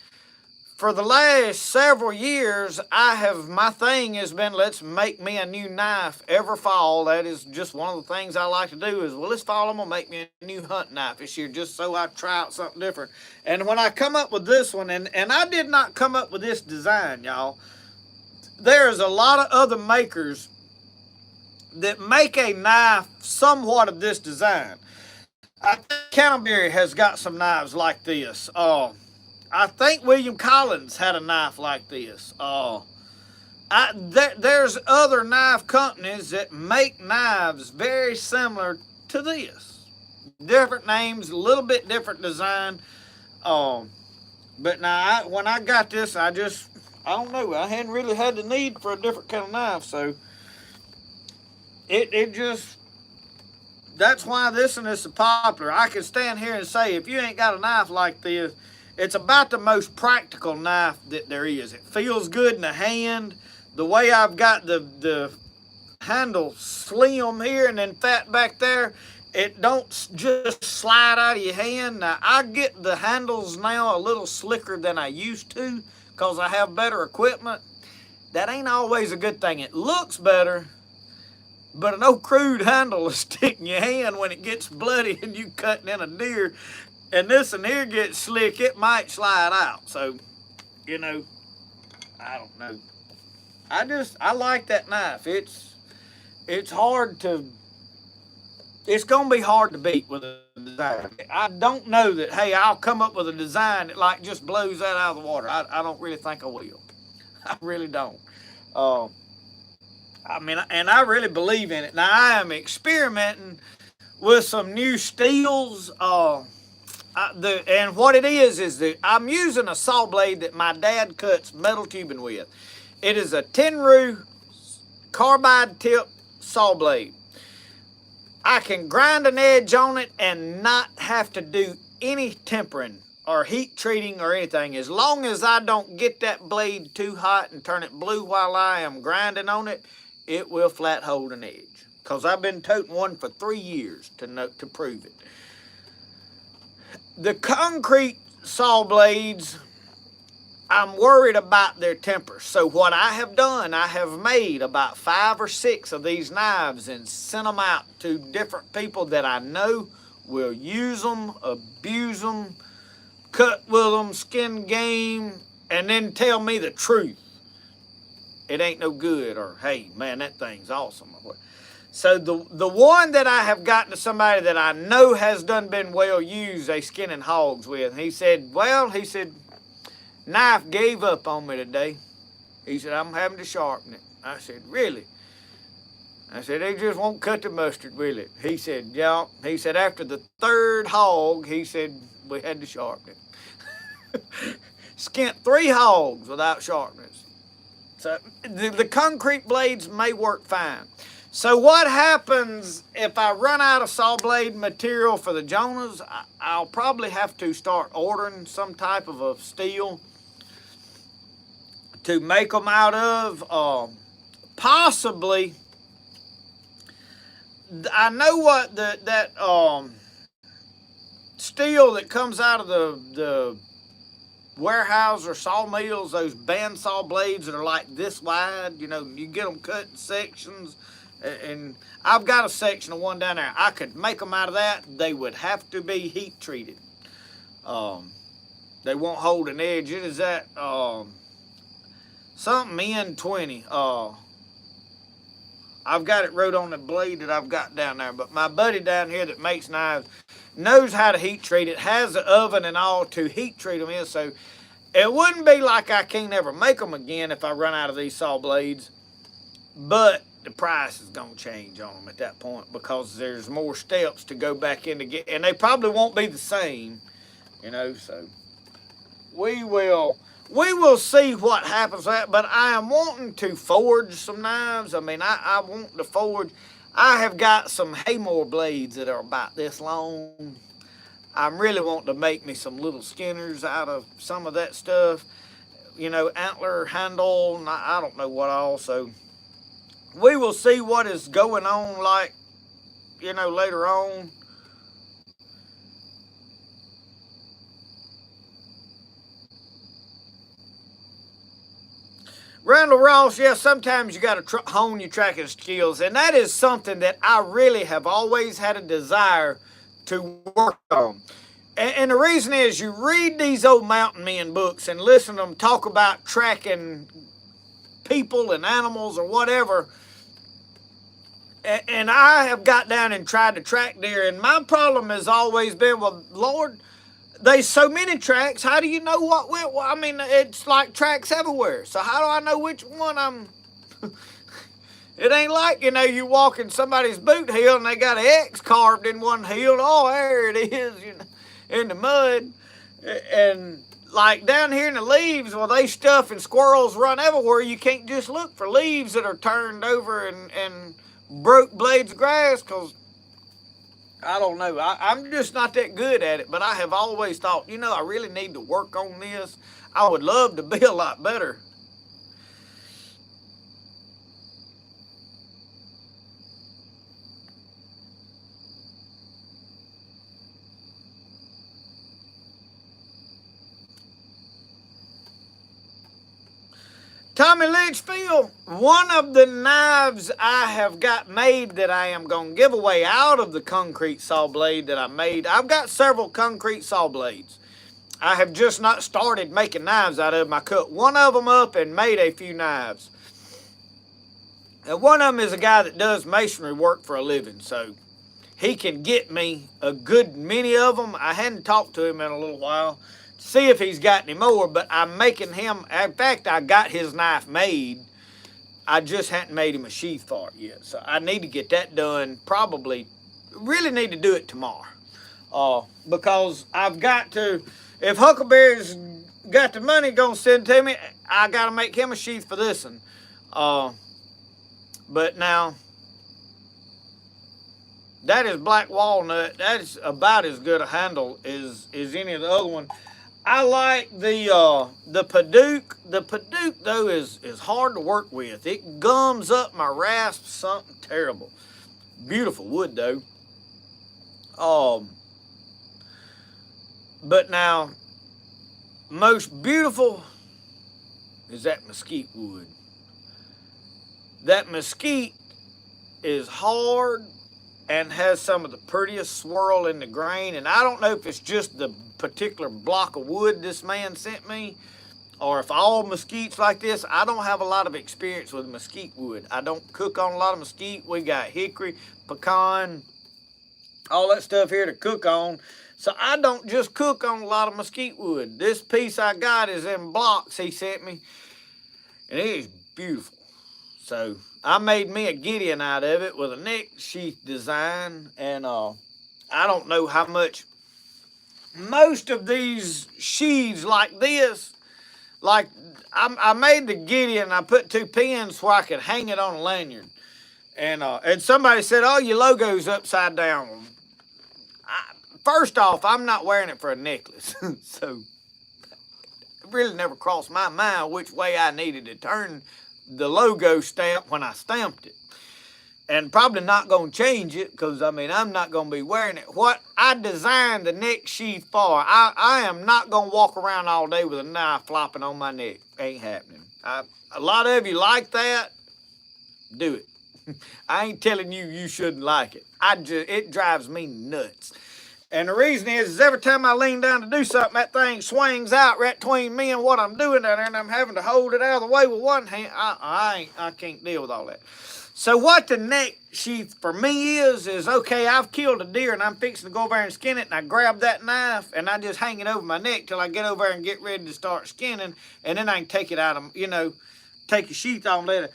for the last several years, my thing has been, let's make me a new knife every fall. That is just one of the things I like to do is, this fall I'm going to make me a new hunting knife this year just so I try out something different. And when I come up with this one, and I did not come up with this design, y'all. There's a lot of other makers that make a knife somewhat of this design. I think Canterbury has got some knives like this. I think William Collins had a knife like this. There's other knife companies that make knives very similar to this. Different names, a little bit different design. But now, when I got this, I don't know. I hadn't really had the need for a different kind of knife, so that's why this one is so popular. I can stand here and say, if you ain't got a knife like this, it's about the most practical knife that there is. It feels good in the hand. The way I've got the handle slim here and then fat back there, it don't just slide out of your hand. Now, I get the handles now a little slicker than I used to because I have better equipment. That ain't always a good thing. It looks better, but an old crude handle will stick in your hand when it gets bloody and you cutting in a deer. And this one here gets slick, it might slide out. So, I don't know. I like that knife. It's hard to, it's going to be hard to beat with a design. I don't know that, hey, I'll come up with a design that just blows that out of the water. I don't really think I will. I really don't. And I really believe in it. Now, I am experimenting with some new steels. And what it is that I'm using a saw blade that my dad cuts metal tubing with. It is a Tenru carbide tip saw blade. I can grind an edge on it and not have to do any tempering or heat treating or anything. As long as I don't get that blade too hot and turn it blue while I am grinding on it, it will flat hold an edge. Because I've been toting one for 3 years to prove it. The concrete saw blades, I'm worried about their temper. So what I have done, I have made about 5 or 6 of these knives and sent them out to different people that I know will use them, abuse them, cut with them, skin game, and then tell me the truth. It ain't no good, or hey, man, that thing's awesome. So the one that I have gotten to somebody that I know has been well used, they skinning hogs with. He said, knife gave up on me today. He said, I'm having to sharpen it. I said, really? I said, they just won't cut the mustard, will it? He said, yeah. He said, after the third hog, he said, we had to sharpen it. Skinned 3 hogs without sharpeners. So the concrete blades may work fine. So what happens if I run out of saw blade material for the Jonas? I'll probably have to start ordering some type of a steel to make them out of. Possibly, I know what that steel that comes out of the warehouse or sawmills, those bandsaw blades that are like this wide, you know, you get them cut in sections. And I've got a section of one down there. I could make them out of that. They would have to be heat treated. They won't hold an edge. It is that something N20. I've got it wrote on the blade that I've got down there. But my buddy down here that makes knives knows how to heat treat it. Has the oven and all to heat treat them in. So it wouldn't be like I can't ever make them again if I run out of these saw blades. But the price is going to change on them at that point because there's more steps to go back in to get, and they probably won't be the same, you know, so we will see what happens with that, but I am wanting to forge some knives. I mean, I want to forge. I have got some Haymore blades that are about this long. I'm really wanting to make me some little skinners out of some of that stuff, you know, antler handle, and I don't know what all, so we will see what is going on, like, you know, later on. Randall Ross, yeah, sometimes you got to hone your tracking skills, and that is something that I really have always had a desire to work on. And the reason is you read these old mountain men books and listen to them talk about tracking people and animals or whatever. And I have got down and tried to track deer, and my problem has always been, well, Lord, there's so many tracks. How do you know what went? Well, I mean, it's like tracks everywhere. So how do I know which one I'm? It ain't like, you know, you walk in somebody's boot heel and they got an X carved in one heel. Oh, there it is, you know, in the mud. And like down here in the leaves, well, they stuff and squirrels run everywhere. You can't just look for leaves that are turned over and broke blades of grass, because I don't know. I'm just not that good at it, but I have always thought, you know, I really need to work on this. I would love to be a lot better. Tommy Litchfield, one of the knives I have got made that I am going to give away out of the concrete saw blade that I made. I've got several concrete saw blades. I have just not started making knives out of them. I cut one of them up and made a few knives. And one of them is a guy that does masonry work for a living, so he can get me a good many of them. I hadn't talked to him in a little while. See if he's got any more, but I'm making him, in fact, I got his knife made. I just hadn't made him a sheath for it yet. So I need to get that done, probably, really need to do it tomorrow. Because I've got to, if Huckleberry's got the money gonna send to me, I gotta make him a sheath for this one. But now, that is black walnut. That is about as good a handle as any of the other one. I like the Paduke. The Paduke, though, is hard to work with. It gums up my rasp something terrible. Beautiful wood, though. But now, most beautiful is that mesquite wood. That mesquite is hard and has some of the prettiest swirl in the grain. And I don't know if it's just the particular block of wood this man sent me, or if all mesquite's like this, I don't have a lot of experience with mesquite wood. I don't cook on a lot of mesquite. We got hickory, pecan, all that stuff here to cook on. So I don't just cook on a lot of mesquite wood. This piece I got is in blocks he sent me, and it is beautiful. So I made me a Gideon out of it with a neck sheath design, and I don't know how much. Most of these sheaths like this, like I made the Gideon, I put 2 pins where I could hang it on a lanyard. And somebody said, oh, your logo's upside down. First off, I'm not wearing it for a necklace. So it really never crossed my mind which way I needed to turn the logo stamp when I stamped it. And probably not going to change it because, I mean, I'm not going to be wearing it. What I designed the neck sheath for, I am not going to walk around all day with a knife flopping on my neck. Ain't happening. A lot of you like that. Do it. I ain't telling you you shouldn't like it. It drives me nuts. And the reason is every time I lean down to do something, that thing swings out right between me and what I'm doing down there, and I'm having to hold it out of the way with one hand. I can't deal with all that. So what the neck sheath for me is okay, I've killed a deer and I'm fixing to go over there and skin it, and I grab that knife and I just hang it over my neck till I get over there and get ready to start skinning, and then I can take it out of, take the sheath on later.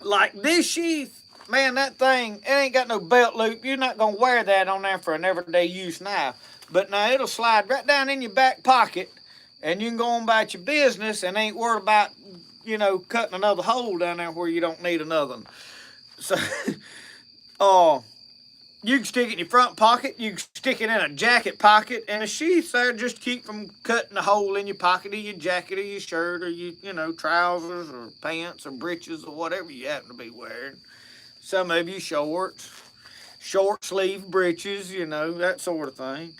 Like this sheath, man, that thing, it ain't got no belt loop. You're not going to wear that on there for an everyday use knife. But now it'll slide right down in your back pocket, and you can go on about your business and ain't worried about, cutting another hole down there where you don't need another one. So, you can stick it in your front pocket. You can stick it in a jacket pocket, and a sheath there just keep from cutting a hole in your pocket of your jacket or your shirt or your, trousers or pants or breeches or whatever you happen to be wearing. Some of you shorts, short sleeve breeches, that sort of thing.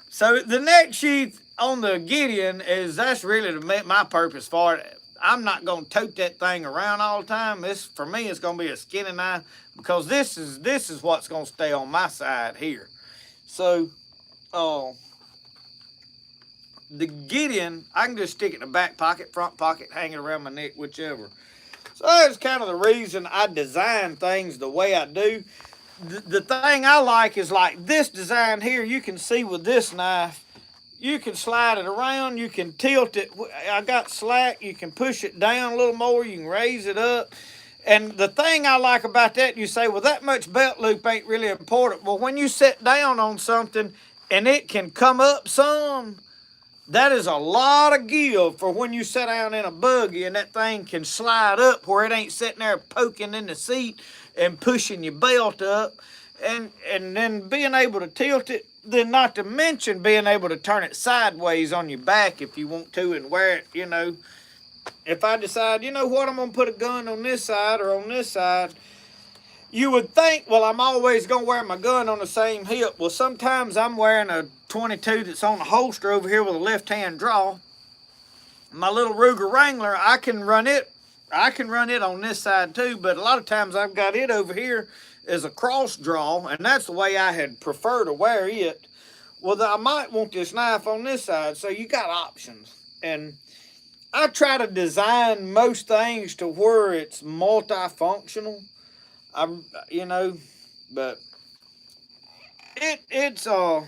So the neck sheath on the Gideon that's really my purpose for it. I'm not going to tote that thing around all the time. For me, it's going to be a skinning knife because this is what's going to stay on my side here. So, the Gideon, I can just stick it in the back pocket, front pocket, hang it around my neck, whichever. So that's kind of the reason I design things the way I do. The thing I like is like this design here. You can see with this knife, you can slide it around. You can tilt it. I got slack. You can push it down a little more. You can raise it up. And the thing I like about that, you say, well, that much belt loop ain't really important. Well, when you sit down on something and it can come up some, that is a lot of give for when you sit down in a buggy and that thing can slide up where it ain't sitting there poking in the seat and pushing your belt up. And then being able to tilt it, then not to mention being able to turn it sideways on your back if you want to and wear it, If I decide, what, I'm going to put a gun on this side or on this side, you would think, well, I'm always going to wear my gun on the same hip. Well, sometimes I'm wearing a 22 that's on the holster over here with a left-hand draw. My little Ruger Wrangler, I can run it on this side too, but a lot of times I've got it over here as a cross draw, and that's the way I had prefer to wear it. Well, I might want this knife on this side, so you got options. And I try to design most things to where it's multifunctional. But it's a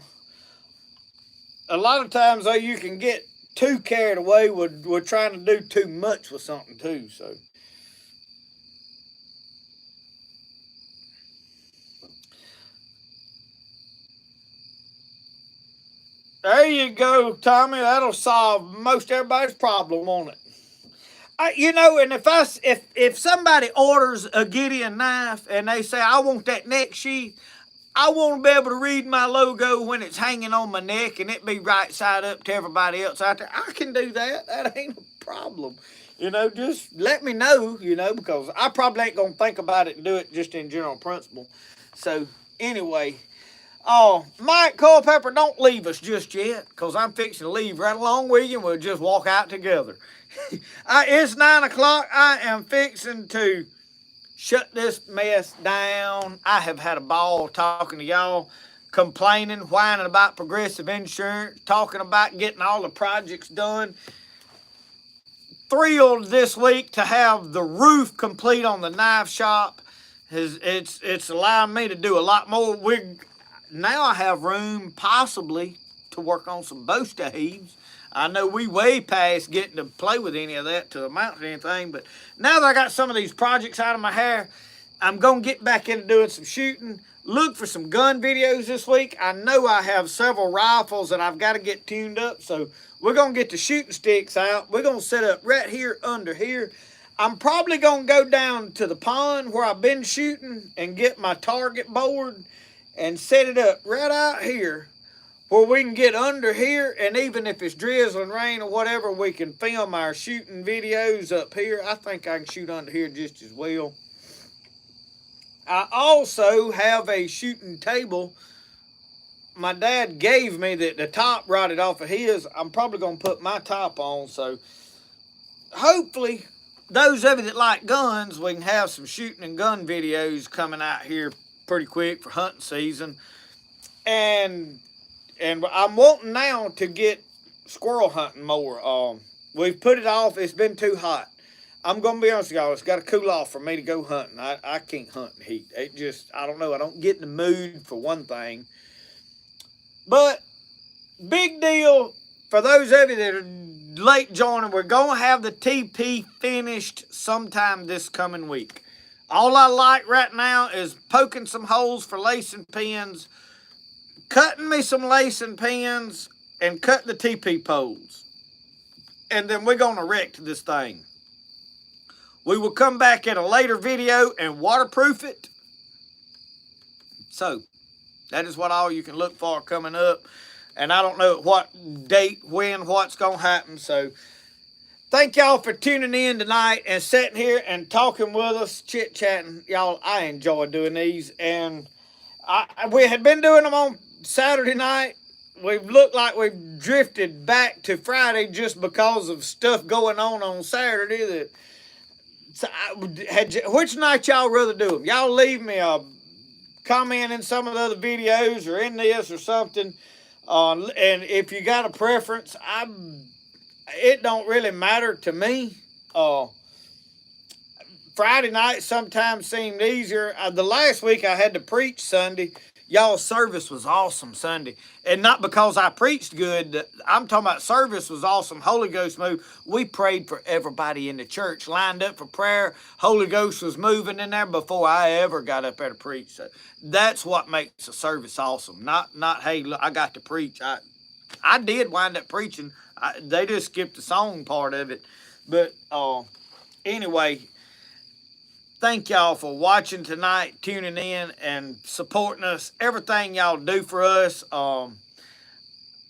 lot of times though you can get too carried away with trying to do too much with something too. So there you go, Tommy. That'll solve most everybody's problem, won't it? And if somebody orders a Gideon knife and they say, I want that neck sheath, I want to be able to read my logo when it's hanging on my neck and it be right side up to everybody else out there. I can do that. That ain't a problem. Just let me know, because I probably ain't going to think about it and do it just in general principle. So anyway, Mike Culpepper, don't leave us just yet, because I'm fixing to leave right along with you and we'll just walk out together. It's 9 o'clock. I am fixing to shut this mess down. I have had a ball talking to y'all complaining, whining about progressive insurance, talking about getting all the projects done. Thrilled this week to have the roof complete on the knife shop. It's allowing me to do a lot more. Now I have room possibly to work on some bow staves. I know we way past getting to play with any of that to the mountain or anything, but now that I got some of these projects out of my hair, I'm going to get back into doing some shooting. Look for some gun videos this week. I know I have several rifles that I've got to get tuned up, so we're going to get the shooting sticks out. We're going to set up right here under here. I'm probably going to go down to the pond where I've been shooting and get my target board and set it up right out here where we can get under here, and even if it's drizzling rain or whatever, we can film our shooting videos up here. I think I can shoot under here just as well. I also have a shooting table. My dad gave me the top rotted off of his. I'm probably going to put my top on. So hopefully those of you that like guns, we can have some shooting and gun videos coming out here pretty quick for hunting season. And I'm wanting now to get squirrel hunting more. We've put it off. It's been too hot. I'm going to be honest with y'all, it's got to cool off for me to go hunting. I can't hunt in heat. It just, I don't know. I don't get in the mood for one thing. But, big deal for those of you that are late joining, we're going to have the Teepee finished sometime this coming week. All I like right now is poking some holes for lacing pins, cutting me some lacing pins, and cut the Teepee poles. And then we're going to erect this thing. We will come back in a later video and waterproof it. So, that is what all you can look for coming up. And I don't know at what date, when, what's going to happen. So, thank y'all for tuning in tonight and sitting here and talking with us, chit-chatting. Y'all, I enjoy doing these. And we had been doing them on Saturday night. We've looked like we've drifted back to Friday just because of stuff going on Saturday that... So which night y'all rather do them? Y'all leave me a comment in some of the other videos or in this or something. And if you got a preference, it don't really matter to me. Friday night sometimes seemed easier. The last week I had to preach Sunday. Y'all's service was awesome Sunday. And not because I preached good. I'm talking about service was awesome. Holy Ghost moved. We prayed for everybody in the church. Lined up for prayer. Holy Ghost was moving in there before I ever got up there to preach. So that's what makes a service awesome. Not hey, look, I got to preach. I did wind up preaching. They just skipped the song part of it. But anyway... Thank y'all for watching tonight, tuning in, and supporting us. Everything y'all do for us, y'all,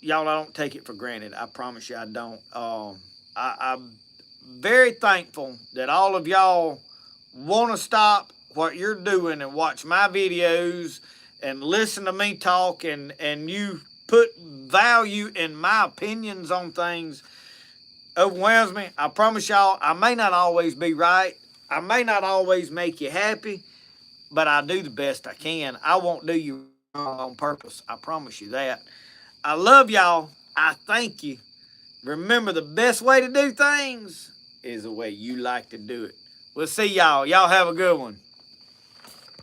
I don't take it for granted. I promise you I don't. I'm very thankful that all of y'all want to stop what you're doing and watch my videos and listen to me talk, and you put value in my opinions on things. Overwhelms me. I promise y'all, I may not always be right. I may not always make you happy, but I do the best I can. I won't do you wrong on purpose. I promise you that. I love y'all. I thank you. Remember, the best way to do things is the way you like to do it. We'll see y'all. Y'all have a good one.